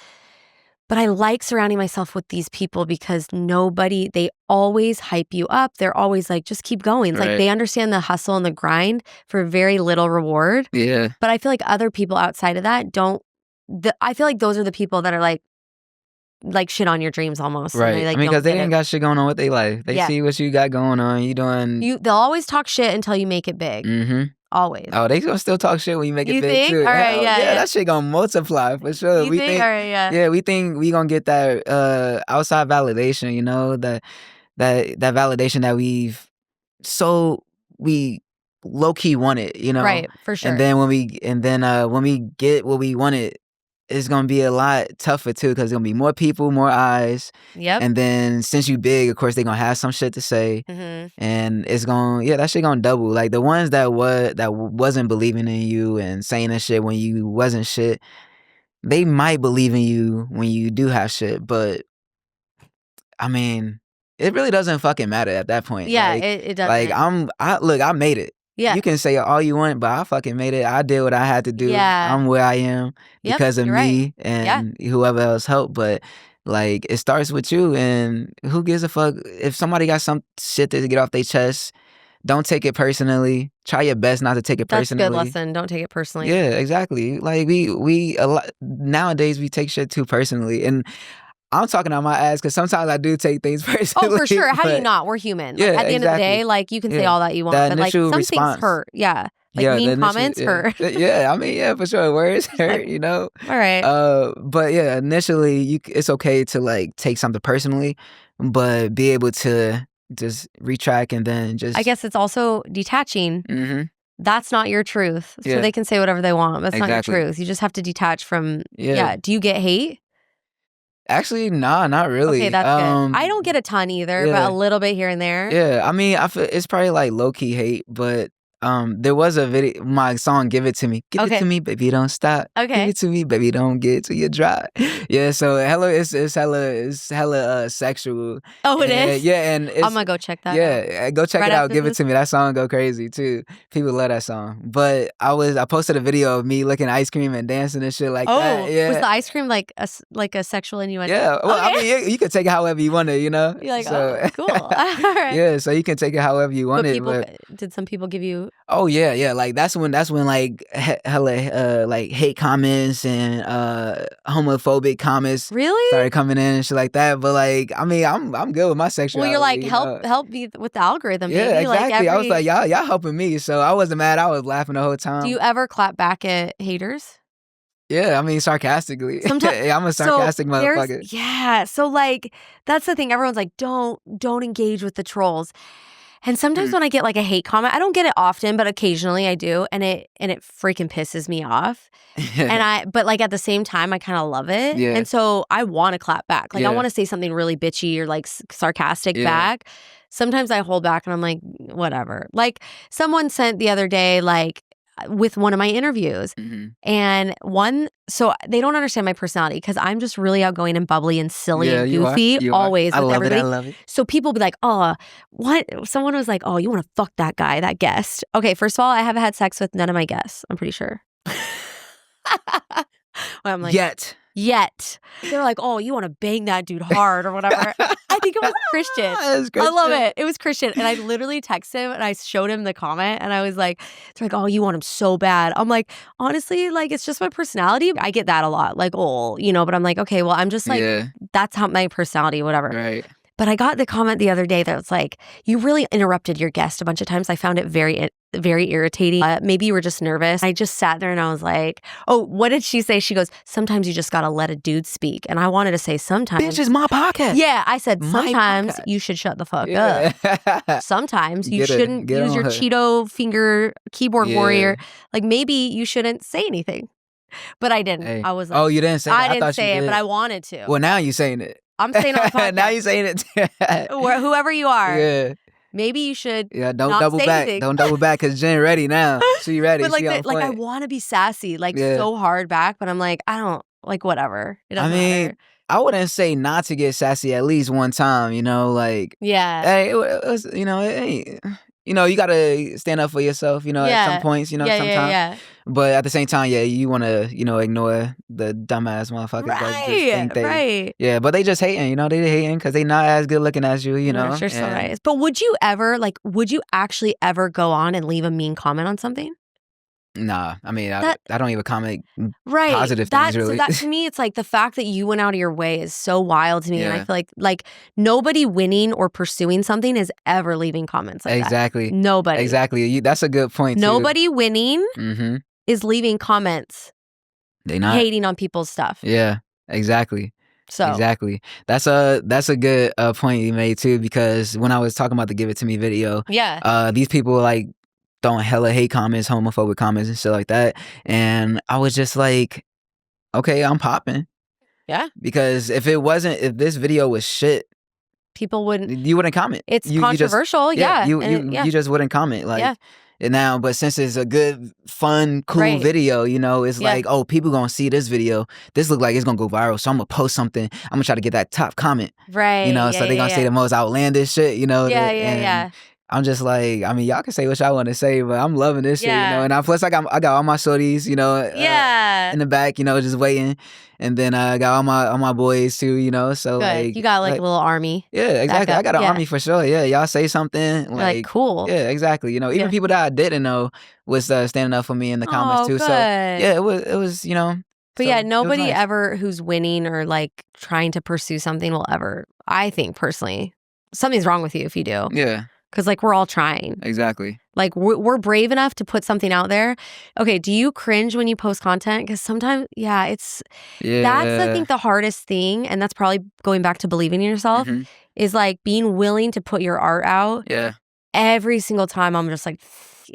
But I like surrounding myself with these people because they always hype you up. They're always like, just keep going. It's like they understand the hustle and the grind for very little reward. Yeah. But I feel like other people outside of that I feel like those are the people that are like shit on your dreams almost. Right. They, like, I mean, because they ain't got shit going on with their life. They see what you got going on. They'll always talk shit until you make it big. Always. Oh, they gonna still talk shit when you make it big think? too. All right, yeah. That shit gonna multiply for sure. We think? All right, yeah, we think we gonna get that outside validation. You know, that validation that we low key wanted. You know, right, for sure. And then when we get what we wanted, it's gonna be a lot tougher too, because there's gonna be more people, more eyes. Yep. And then since you big, of course, they're gonna have some shit to say. And it's gonna, that shit gonna double. Like the ones that wasn't believing in you and saying that shit when you wasn't shit, they might believe in you when you do have shit. But I mean, it really doesn't fucking matter at that point. Yeah, it doesn't. Like I made it. Yeah. You can say all you want, but I fucking made it. I did what I had to do. Yeah. I'm where I am because of me and whoever else helped. But like, it starts with you, and who gives a fuck if somebody got some shit to get off their chest? Don't take it personally. Try your best not to take it personally. That's a good lesson. Don't take it personally. Yeah, exactly. Like nowadays we take shit too personally, and I'm talking on my ass because sometimes I do take things personally. Oh, for sure. How do you not? We're human. Like, at the end of the day, like you can say all that you want, but like some things hurt. Yeah. Like mean comments hurt. Yeah, I mean, for sure. Words hurt, you know? All right. But yeah, initially it's okay to like take something personally, but be able to just retract and then just... I guess it's also detaching. That's not your truth. So they can say whatever they want. That's not your truth. You just have to detach from... Yeah. Do you get hate? Actually, nah, not really. Okay, that's good. I don't get a ton either, but a little bit here and there. Yeah, I mean, I feel it's probably like low-key hate, but there was a video, my song "Give It to Me," give it to me, baby, don't stop. Okay, give it to me, baby, don't get it till you dry. Yeah, so it's hella sexual. Oh, it is. Yeah, and I'm gonna go check that. out. Go check right it out. Give this? It to Me. That song go crazy too. People love that song. But I posted a video of me licking ice cream and dancing and shit like that. Yeah, was the ice cream like a sexual innuendo? Yeah, well, I mean, you can take it however you want it, you know. You're like, oh, cool. All right. Yeah, so you can take it however you want it. Did some people give you Oh yeah. Like that's when like hella like hate comments and homophobic comments really started coming in and shit like that. But like, I mean, I'm good with my sexuality. Well, you're like, help me with the algorithm, baby. Yeah, exactly. Like I was like, y'all helping me, so I wasn't mad. I was laughing the whole time. Do you ever clap back at haters? Yeah, I mean, sarcastically. Sometimes I'm a sarcastic motherfucker. Yeah, so like that's the thing. Everyone's like, don't engage with the trolls. And sometimes when I get like a hate comment, I don't get it often, but occasionally I do, and it freaking pisses me off. But like at the same time, I kind of love it, and so I want to clap back. Like I want to say something really bitchy or like sarcastic back. Sometimes I hold back, and I'm like, whatever. Like someone sent the other day, like with one of my interviews, and so they don't understand my personality because I'm just really outgoing and bubbly and silly and goofy always with everybody. I love it. So people be like, oh, what? Someone was like, oh, you want to fuck that guy, that guest. Okay, first of all, I haven't had sex with none of my guests, I'm pretty sure. Well, I'm like, Yet. They're like, oh, you want to bang that dude hard or whatever. I think it was Christian. I love it. It was Christian. And I literally texted him and I showed him the comment and I was like, they're like, oh, you want him so bad. I'm like, honestly, like, it's just my personality. I get that a lot. Like, oh, but I'm like, okay, well, I'm just like, that's how my personality, whatever. Right. But I got the comment the other day that was like, you really interrupted your guest a bunch of times. I found it very, very irritating. Maybe you were just nervous. I just sat there and I was like, oh, what did she say? She goes, sometimes you just got to let a dude speak. And I wanted to say sometimes. Bitch, is my podcast. Yeah, I said sometimes you should shut the fuck up. Sometimes you shouldn't use your Cheeto finger keyboard warrior. Like maybe you shouldn't say anything. But I didn't. Hey. I was like, oh, you didn't say it? I didn't say it, but I wanted to. Well, now you're saying it. I'm saying on the podcast. Now you're saying it. Whoever you are. Yeah. Maybe you should. Yeah, don't double back. Anything. Don't double back because Jenn ready now. She ready. But like, she I want to be sassy, like so hard back, but I'm like, I don't like whatever. It doesn't matter. I wouldn't say not to get sassy at least one time. Like hey, it was, it ain't. You gotta stand up for yourself. At some points. Sometimes. Yeah. But at the same time, you want to, ignore the dumbass motherfuckers that just think they, right. Yeah, but they just hating, they hating because they not as good looking as you, You're so nice. But would you actually ever go on and leave a mean comment on something? Nah, I mean, I don't even comment positive things, really. So that to me, it's like the fact that you went out of your way is so wild to me. And I feel like nobody winning or pursuing something is ever leaving comments like that. Exactly. Nobody. Exactly. That's a good point, too. Nobody winning is leaving comments. They not hating on people's stuff. Yeah, exactly. So exactly. That's a good point you made, too, because when I was talking about the Give It To Me video, these people like throwing hella hate comments, homophobic comments and shit like that. And I was just like, okay, I'm popping. Yeah. Because if this video was shit, you wouldn't comment. It's controversial. You just wouldn't comment. Like, now, but since it's a good, fun, cool video, it's like, oh, people gonna see this video. This look like it's gonna go viral, so I'm gonna post something. I'm gonna try to get that top comment. Right. So they gonna say the most outlandish shit, Yeah. I'm just like, I mean, y'all can say what y'all want to say, but I'm loving this shit, And plus, I got all my shorties, in the back, just waiting, and then I got all my boys too, So good. like, you got like a little army. Yeah, exactly. I got an army for sure. Yeah, y'all say something like cool. Yeah, exactly. Even people that I didn't know was standing up for me in the comments too. Good. So yeah, it was. But so nobody nice. ever who's winning or like trying to pursue something will ever. I think personally, something's wrong with you if you do. Yeah. Because, like, we're all trying. Exactly. Like, we're brave enough to put something out there. Okay, do you cringe when you post content? Because sometimes, that's, I think, the hardest thing. And that's probably going back to believing in yourself, is, like, being willing to put your art out. Yeah. Every single time I'm just like,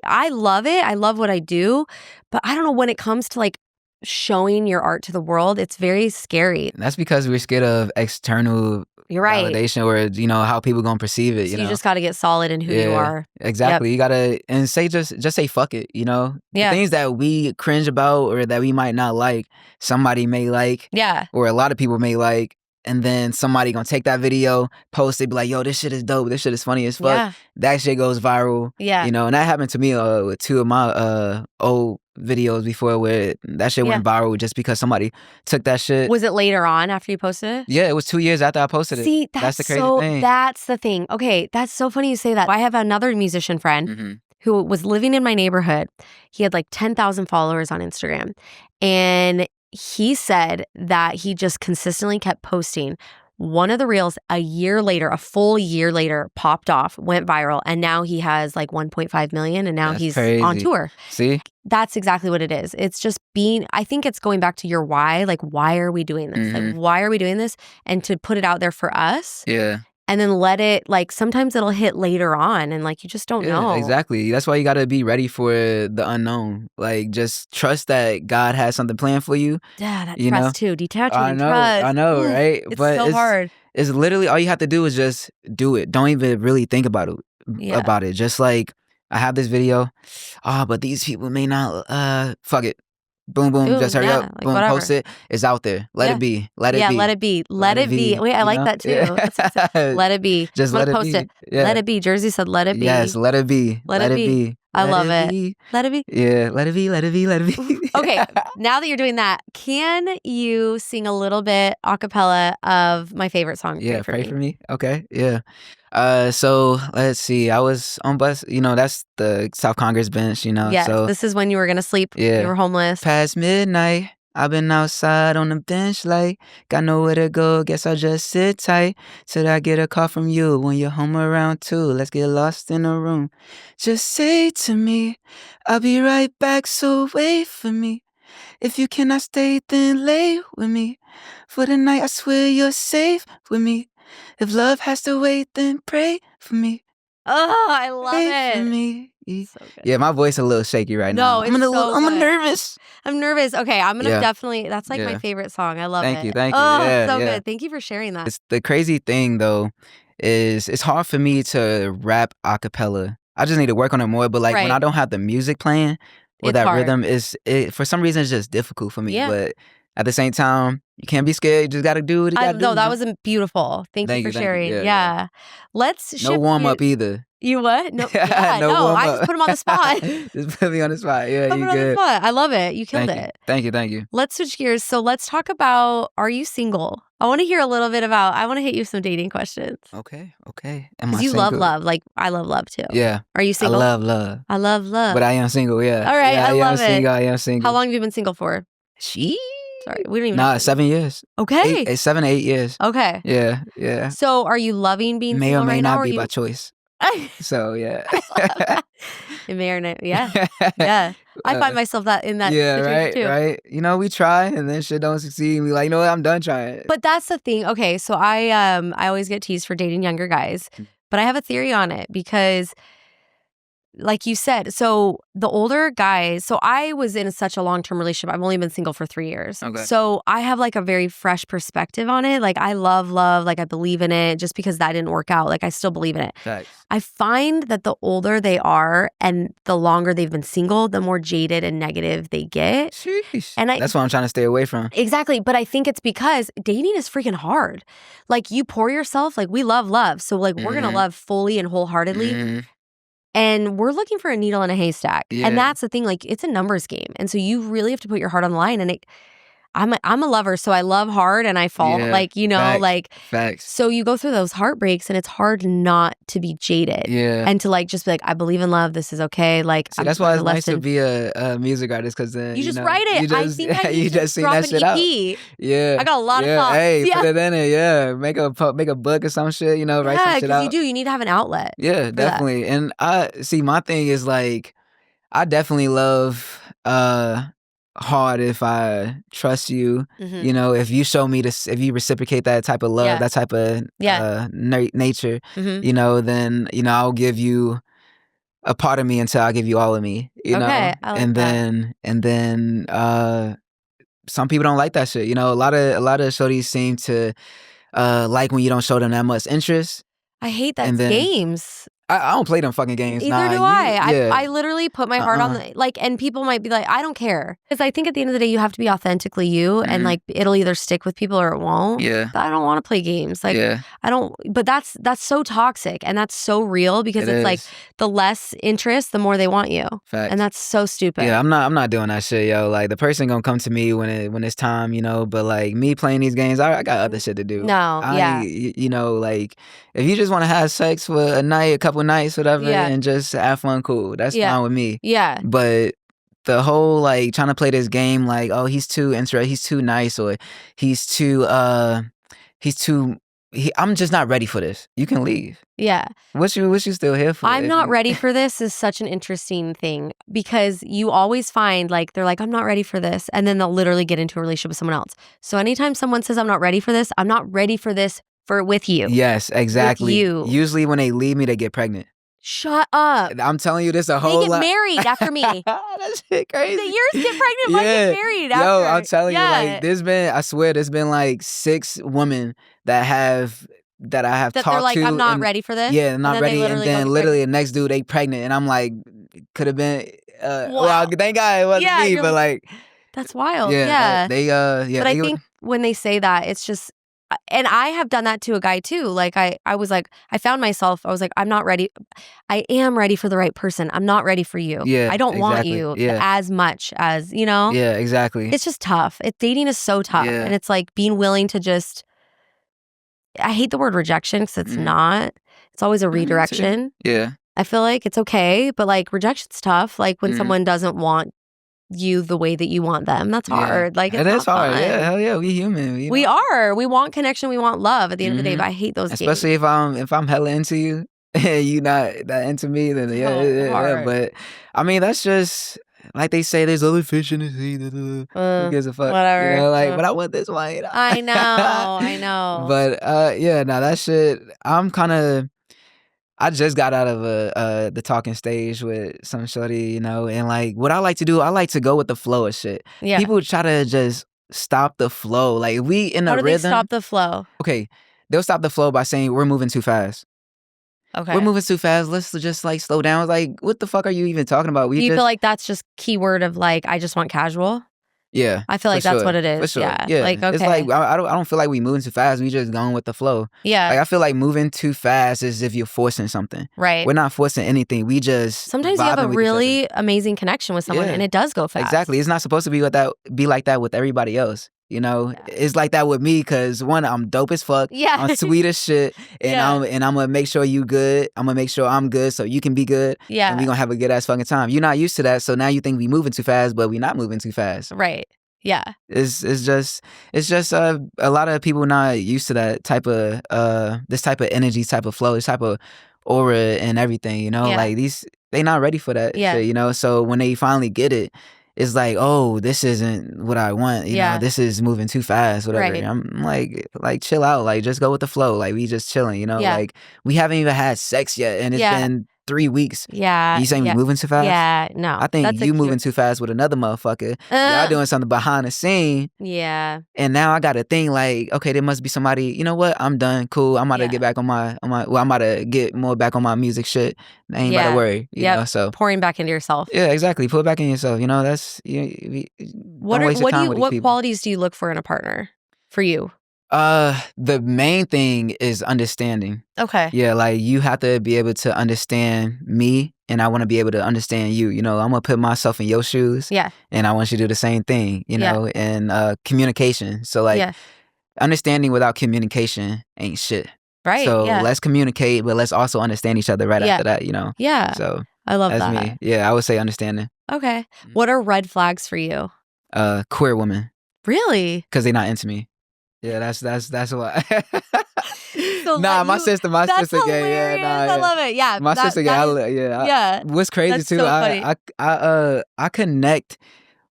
I love it. I love what I do. But I don't know, when it comes to, like, showing your art to the world, it's very scary. And that's because we're scared of external validation or how people gonna perceive it. So you just got to get solid in who you are. Exactly. You gotta just say fuck it. The things that we cringe about or that we might not like, somebody may like. Yeah. Or a lot of people may like. And then somebody gonna take that video, post it, be like, yo, this shit is dope. This shit is funny as fuck. Yeah. That shit goes viral. Yeah. And that happened to me with two of my old videos before where that shit went viral just because somebody took that shit. Was it later on after you posted it? Yeah, it was 2 years after I posted it. See, that's the crazy thing. That's the thing. Okay, that's so funny you say that. I have another musician friend who was living in my neighborhood. He had like 10,000 followers on Instagram. And he said that he just consistently kept posting. One of the reels a year later, a full year later, popped off, went viral, and now he has like 1.5 million, and now That's he's crazy. on tour. See? That's exactly what it is. It's just I think it's going back to your why. Like, why are we doing this? Like, why are we doing this? And to put it out there for us. Yeah. And then let it, like, sometimes it'll hit later on and like you just don't know. Exactly. That's why you got to be ready for the unknown. Like, just trust that God has something planned for you. Yeah, that trust too. Detachment and trust. I know, right? It's so hard. It's literally all you have to do is just do it. Don't even really think about it. Just like, I have this video. But these people may not, fuck it. Boom, boom, just hurry up. Like, boom, whatever. Post it. It's out there. Let it be. Let it be. Let it be. Let it be. Wait, I like that too. Let it be. Just let it post be. It. Yeah. Let it be. Jersey said, let it be. Yes, let it be. Let it be. I love it. Let it be. Yeah, let it be, let it be, let it be. Okay, now that you're doing that, can you sing a little bit a cappella of my favorite song? Yeah, Pray For Me. Okay, yeah. So let's see. I was on bus. That's the South Congress bench. Yeah. So this is when you were gonna sleep. Yeah. You were homeless. Past midnight, I've been outside on the bench, like got nowhere to go. Guess I'll just sit tight till I get a call from you. When you're home around 2, let's get lost in a room. Just say to me, I'll be right back. So wait for me. If you cannot stay, then lay with me for the night. I swear you're safe with me. If love has to wait, then pray for me. Oh, I love pray it. For me. So good. Yeah, my voice a little shaky right now. I'm nervous. I'm nervous. Okay, I'm gonna definitely. That's like my favorite song. I love it. Thank you. Oh, so good. Thank you for sharing that. It's the crazy thing though is it's hard for me to rap a cappella. I just need to work on it more. But like when I don't have the music playing or that hard. rhythm, for some reason it's just difficult for me. Yeah. But at the same time, you can't be scared. You just got to do what you got to do. No, that was beautiful. Thank you for sharing. Yeah. Let's shift. No warm up either. You what? No, no, I just put him on the spot. Just put me on the spot. Yeah, you good. I love it. You killed it. Thank you. Let's switch gears. So let's talk about, are you single? I want to hear a little bit about, I want to hit you some dating questions. Okay. Because you love love. Like, I love love too. Yeah. Are you single? I love love. I love love. But I am single, yeah. All right, yeah, I love it. I am single. How long have you been single for? Sorry, we don't even know. 7 years. Okay. 7 to 8 years. Okay. Yeah. So are you loving being may single or may right not now? Be by choice. So yeah. It may or not. Yeah. I find myself in that situation too. Right. We try and then shit don't succeed. And we like, you know what? I'm done trying. But that's the thing. Okay, so I always get teased for dating younger guys, but I have a theory on it because, like you said, so the older guys, so I was in such a long-term relationship. I've only been single for 3 years. Okay. So I have like a very fresh perspective on it. Like I love love, like I believe in it. Just because that didn't work out, like I still believe in it. Thanks. I find that the older they are and the longer they've been single, the more jaded and negative they get. Sheesh. And that's what I'm trying to stay away from. Exactly. But I think it's because dating is freaking hard. Like you pour yourself, like we love love. So like we're going to love fully and wholeheartedly. And we're looking for a needle in a haystack. Yeah. And that's the thing, like it's a numbers game. And so you really have to put your heart on the line. And I'm a lover, so I love hard and I fall, Facts. So you go through those heartbreaks and it's hard not to be jaded. Yeah. And to like, just be like, I believe in love. This is okay. Like, see, that's why it's nice to be a music artist because then you just write it. I think I need to drop an EP. Out. Yeah. I got a lot of thoughts. Hey, put it in it. Yeah. Make a book or some shit, write some shit out. You need to have an outlet. Yeah, definitely. That. And my thing is like, I definitely love, hard if I trust you, if you show me this, if you reciprocate that type of love, that type of nature, then I'll give you a part of me until I give you all of me, know. I like that. And then some people don't like that shit. A lot of shorties seem to like when you don't show them that much interest. I hate that games. I don't play them fucking games. Either do I. I literally put my heart on the, and people might be like, I don't care. Because I think at the end of the day, you have to be authentically you and like it'll either stick with people or it won't. Yeah. I don't want to play games. Like I don't, but that's so toxic and that's so real because it's like the less interest, the more they want you. Facts. And that's so stupid. Yeah, I'm not doing that shit, yo. Like the person gonna come to me when it's time, but like me playing these games, I got other shit to do. No, like if you just want to have sex for a night, a couple couple nights, whatever, and just have fun, cool. That's fine with me. Yeah. But the whole like trying to play this game like, oh, he's too nice, or I'm just not ready for this. You can leave. Yeah. What you still here for? I'm not ready for this is such an interesting thing, because you always find like they're like, I'm not ready for this, and then they'll literally get into a relationship with someone else. So anytime someone says I'm not ready for this with you. Yes, exactly. With you. Usually when they leave me, they get pregnant. Shut up. I'm telling you this a whole lot. They get married after me. That shit crazy. Yours get pregnant, mine get married after. Yo, I'm telling you, like I swear there's been like 6 women that I have talked to. They're like, I'm not ready for this. Yeah, I'm not ready. And then literally the next dude, they pregnant. And I'm like, could have been, well, thank God it wasn't me, but like. That's wild. Yeah. But I think when they say that, it's just, and I have done that to a guy too. Like I was like, I found myself, I was like, I'm not ready. I am ready for the right person. I'm not ready for you. Yeah, I don't want you as much as, you know? Yeah, exactly. It's just tough. Dating is so tough. And it's like being willing to just, I hate the word rejection because it's not. It's always a redirection. Yeah. I feel like it's okay, but like rejection's tough. Like when someone doesn't want you the way that you want them, that's hard. Like it is hard. Fun. Yeah, hell yeah, we human. We are. We want connection. We want love. At the end of the day, but I hate those. Especially games. if I'm hella into you and you not that into me, then yeah. But I mean, that's just like they say. There's other fish in the sea. Who gives a fuck? Whatever. You know, like, but I want this one. You know? I know. But that shit. I just got out of the talking stage with some shorty, you know, and like what I like to do, I like to go with the flow of shit. Yeah. People try to just stop the flow. Like we in a rhythm. How do they stop the flow? Okay, they'll stop the flow by saying we're moving too fast. Okay. We're moving too fast. Let's just like slow down. It's like, what the fuck are you even talking about? Do you feel like that's just keyword of like, I just want casual? Yeah. I feel like that's what it is. For sure. Yeah. Like, okay. It's like, I don't feel like we moving too fast. We just going with the flow. Yeah. Like, I feel like moving too fast is if you're forcing something. Right. We're not forcing anything. We just sometimes you have a really amazing connection with someone and it does go fast. Exactly. It's not supposed to be like that with everybody else. You know, it's like that with me because one, I'm dope as fuck. Yeah. I'm sweet as shit. And I'm gonna make sure you good. I'm gonna make sure I'm good so you can be good. Yeah. And we gonna have a good ass fucking time. You're not used to that, so now you think we moving too fast, but we not moving too fast. Right. Yeah. It's just a lot of people not used to that type of this type of energy, type of flow, this type of aura and everything, you know? Like they not ready for that shit, you know? So when they finally get it, it's like, oh, this isn't what I want. You know, this is moving too fast, whatever. Right. I'm like, chill out. Like, just go with the flow. Like, we just chilling, you know? Like, we haven't even had sex yet, and it's been 3 weeks. Yeah. You saying we moving too fast? Yeah, no. I think you moving too fast with another motherfucker. Y'all doing something behind the scene. Yeah. And now I got a thing like, okay, there must be somebody, you know what? I'm done. Cool. I'm about to get back on I'm about to get more back on my music shit. I ain't about to worry. You know, so pouring back into yourself. Yeah, exactly. Put it back in yourself. You know, that's what qualities do you look for in a partner for you? The main thing is understanding. Okay. Yeah, like you have to be able to understand me and I want to be able to understand you. You know, I'm going to put myself in your shoes. Yeah. And I want you to do the same thing, you know, and communication. So like understanding without communication ain't shit. Right. So let's communicate, but let's also understand each other after that, you know? Yeah. So I love that's that. me. Yeah, I would say understanding. Okay. What are red flags for you? Queer women. Really? Because they're not into me. Yeah, that's why. So my sister gay. Yeah, I love it. Yeah, my sister gay. What's crazy too? So funny. I connect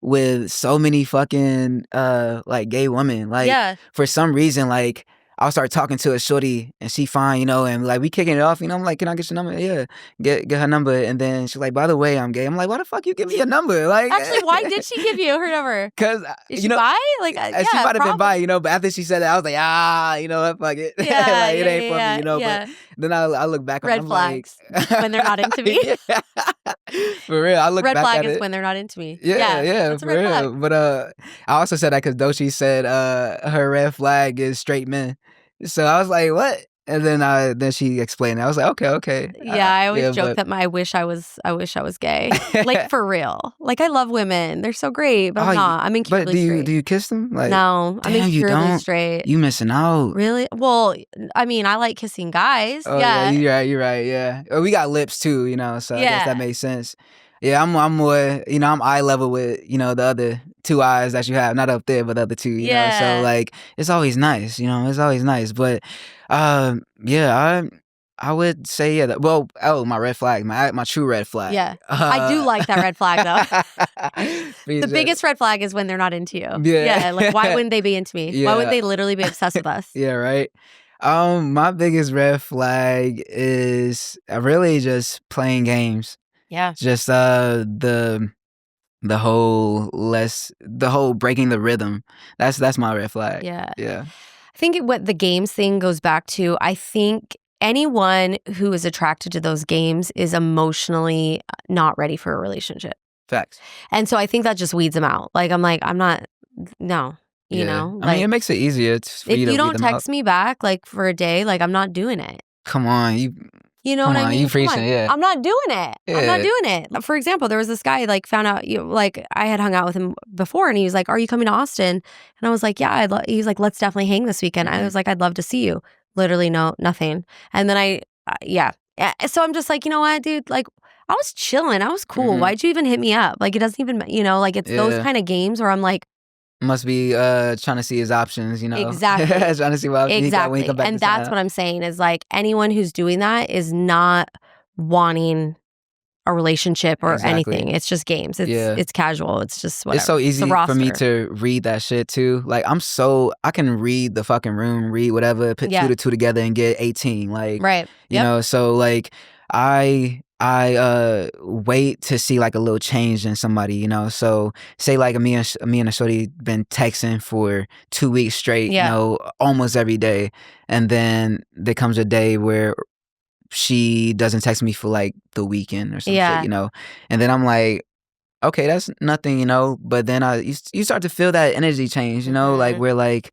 with so many fucking like gay women. Like for some reason, like I'll start talking to a shorty and she fine, you know, and like we kicking it off, you know. I'm like, can I get your number? Yeah, get her number, and then she's like, by the way, I'm gay. I'm like, why the fuck you give me your number? Like, actually, why did she give you her number? Because she bi? Like, she might have been bi, you know. But after she said that, I was like, you know what, fuck it. Yeah, like, it ain't for me, you know. But then I look back on red flags when they're not into me. For real, I look red back flag at is it. when they're not into me. Yeah, for real. Flag. But I also said that because Doshi said her red flag is straight men. So I was like, what? And then she explained it. I was like, okay. Yeah, I always joke that I wish I was gay. Like, for real. Like, I love women. They're so great, but I'm not. I'm incurably straight. But do you kiss them? Like, no, I'm incurably straight. You missing out. Really? Well, I mean, I like kissing guys. Oh, yeah, you're right. Yeah. We got lips too, so I guess that makes sense. Yeah, I'm more, I'm eye level with, the other 2 eyes that you have, not up there, but the other 2, you know. So like, it's always nice, it's always nice. But yeah, I would say my red flag, my true red flag. Yeah, I do like that red flag though. The biggest red flag is when they're not into you. Yeah, like why wouldn't they be into me? Yeah. Why would they literally be obsessed with us? Yeah, right. My biggest red flag is really just playing games. Yeah. Just the whole breaking the rhythm. That's my red flag. Yeah. Yeah. I think what the games thing goes back to, I think anyone who is attracted to those games is emotionally not ready for a relationship. Facts. And so I think that just weeds them out. Like, I'm not, no. You know, I mean, it makes it easier for you to if you don't text me back like for a day, like I'm not doing it. Come on, you know what I mean? You preaching, yeah. I'm not doing it. Yeah. I'm not doing it. For example, there was this guy like found out, like I had hung out with him before, and he was like, "Are you coming to Austin?" And I was like, "Yeah." He was like, "Let's definitely hang this weekend." I was like, "I'd love to see you." Literally, no, nothing. And then yeah. So I'm just like, you know what, dude? Like, I was chilling. I was cool. Why'd you even hit me up? Like, it doesn't even, like it's those kind of games where I'm like. Must be trying to see his options, Exactly. Trying to see what options exactly. he come back and that's what I'm saying is like anyone who's doing that is not wanting a relationship or anything. It's just games. It's casual. It's just whatever. It's so easy for me to read that shit too. Like I can read the fucking room, read whatever, put 2 to 2 together and get 18. Like, right. You know, so like I wait to see like a little change in somebody, so say like me and a shorty been texting for 2 weeks straight, almost every day, and then there comes a day where she doesn't text me for like the weekend or something, and then I'm like, okay, that's nothing, but then you start to feel that energy change, like we're like,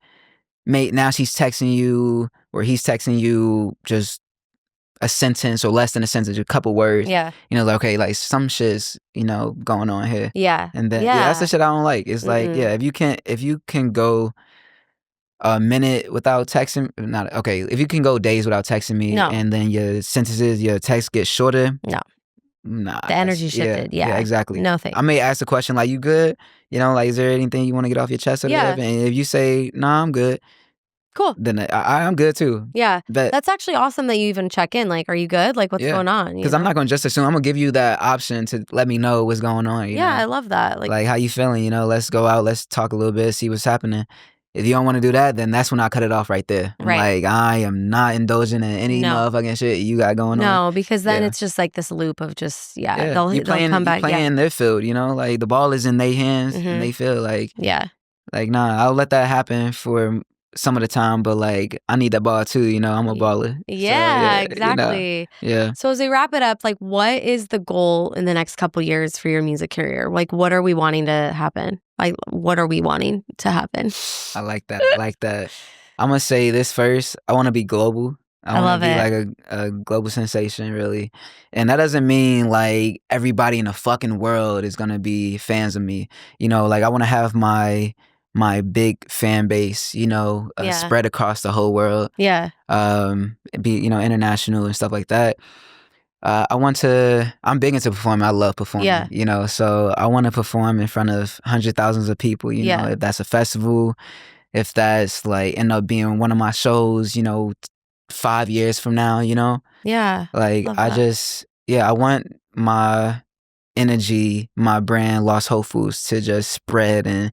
mate, now she's texting you or he's texting you just a sentence or less than a sentence, a couple words. Yeah. Like, okay, like some shit's, going on here. Yeah. And then that's the shit I don't like. It's like, if you can go a minute without texting, if you can go days without texting me and then your sentences, your text gets shorter. No. Nah. The energy shifted. Yeah, exactly. No thanks. I may ask the question like, you good? Like, is there anything you want to get off your chest or whatever? And if you say, nah, I'm good. Cool. Then I'm good too. Yeah. That's actually awesome that you even check in. Like, are you good? Like, what's going on? Because I'm not going to just assume. I'm going to give you that option to let me know what's going on. You know? I love that. Like, how you feeling? Let's go out. Let's talk a little bit, see what's happening. If you don't want to do that, then that's when I cut it off right there. I'm like, I am not indulging in any motherfucking shit you got going on. No, because then it's just like this loop of just, they'll come back. Playing in their field, like the ball is in their hands and they feel like, like, nah, I'll let that happen for some of the time, but like I need that ball too, I'm a baller. Yeah, so, exactly. Yeah. So as we wrap it up, like what is the goal in the next couple years for your music career? Like what are we wanting to happen? Like what are we wanting to happen? I like that. I'm gonna say this first. I want to be global. I want to be like a global sensation, really. And that doesn't mean like everybody in the fucking world is gonna be fans of me. Like I want to have my big fan base, spread across the whole world. Yeah. Be, international and stuff like that. I'm big into performing. I love performing, so I want to perform in front of hundreds of thousands of people, if that's a festival, if that's like end up being one of my shows, 5 years from now, Yeah. Like I want my energy, my brand, Lost Whole Foods, to just spread and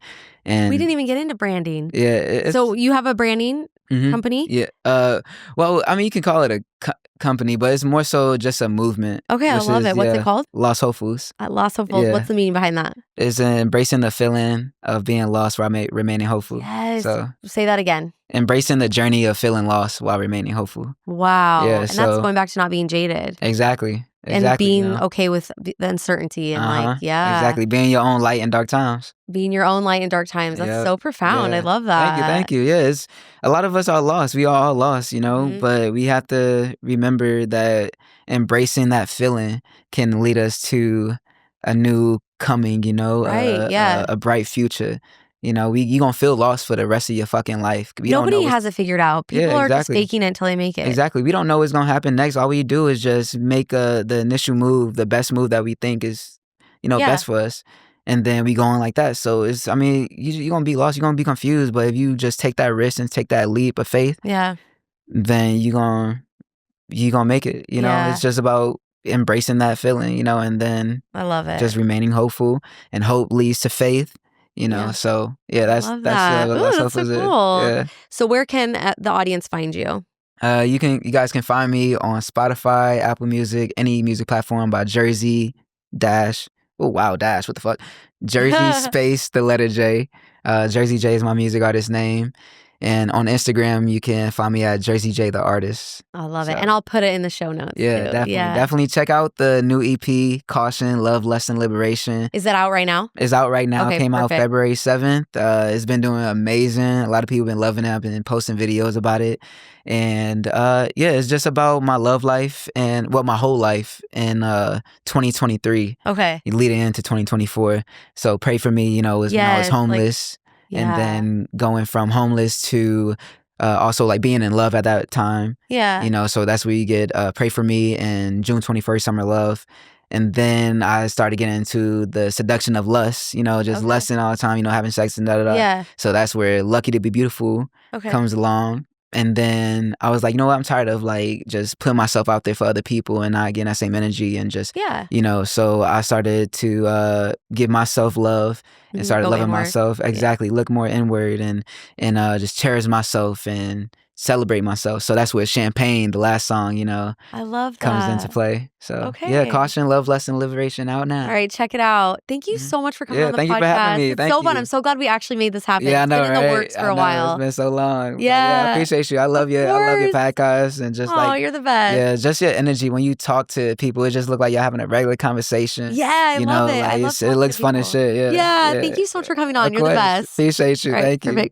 we didn't even get into branding. Yeah. So you have a branding company? Yeah. Well, I mean, you can call it a company, but it's more so just a movement. Okay, I love it. What's it called? Lost Whole Foods. Lost Whole Foods. What's the meaning behind that? It's embracing the feeling of being lost while remaining hopeful. Yes. So, say that again. Embracing the journey of feeling lost while remaining hopeful. Wow. Yeah, and that's going back to not being jaded. Exactly. and being okay with the uncertainty and exactly, being your own light in dark times. Being your own light in dark times. That's so profound. I love that. Thank you. Yeah, a lot of us are lost. We are all lost, but we have to remember that embracing that feeling can lead us to a new coming, a bright future. You're gonna feel lost for the rest of your fucking life. Nobody has it figured out. People are just faking it until they make it. Exactly. We don't know what's gonna happen next. All we do is just make the initial move, the best move that we think is, best for us. And then we go on like that. So you're gonna be lost, you're gonna be confused. But if you just take that risk and take that leap of faith, then you're gonna make it. It's just about embracing that feeling, and then I love it. Just remaining hopeful, and hope leads to faith. So that's Ooh, that's so cool. Yeah. So where can the audience find you? You guys can find me on Spotify, Apple Music, any music platform by Jersey Dash. Oh wow, Dash, what the fuck? Jersey space the letter J. Jersey J is my music artist name. And on Instagram, you can find me at Jersey J the artist. I love it. And I'll put it in the show notes. Yeah, too. definitely. Definitely check out the new EP, Caution, Love, Lesson, Liberation. Is that out right now? It's out right now. Okay, Came out February 7th. It's been doing amazing. A lot of people have been loving it. I've been posting videos about it. And it's just about my love life and my whole life in 2023. Okay. Leading into 2024. So pray for me, when I was homeless. And then going from homeless to also like being in love at that time. Yeah. So that's where you get Pray For Me and June 21st, Summer Love. And then I started getting into the seduction of lust, just lusting all the time, having sex and da-da-da. Yeah. So that's where Lucky to Be Beautiful comes along. And then I was like, I'm tired of like just putting myself out there for other people and not getting that same energy and just, so I started to give myself love and started loving myself. Exactly. Look more inward and just cherish myself and celebrate myself. So that's where Champagne, the last song, I love that. comes into play. So Caution, Love, Lesson, Liberation out now. All right, check it out. Thank you so much for coming on the podcast. Thank you for having me. It's so fun. I'm so glad we actually made this happen. Yeah, I know, it's been in the works for a while. It's been so long. Yeah. I appreciate you. I love you. I love your podcast and just you're the best. Yeah, just your energy when you talk to people. It just looks like you're having a regular conversation. Yeah, I love it. Like it looks fun as shit. Yeah, thank you so much for coming on. You're the best. Appreciate you. All right, thank you. Perfect.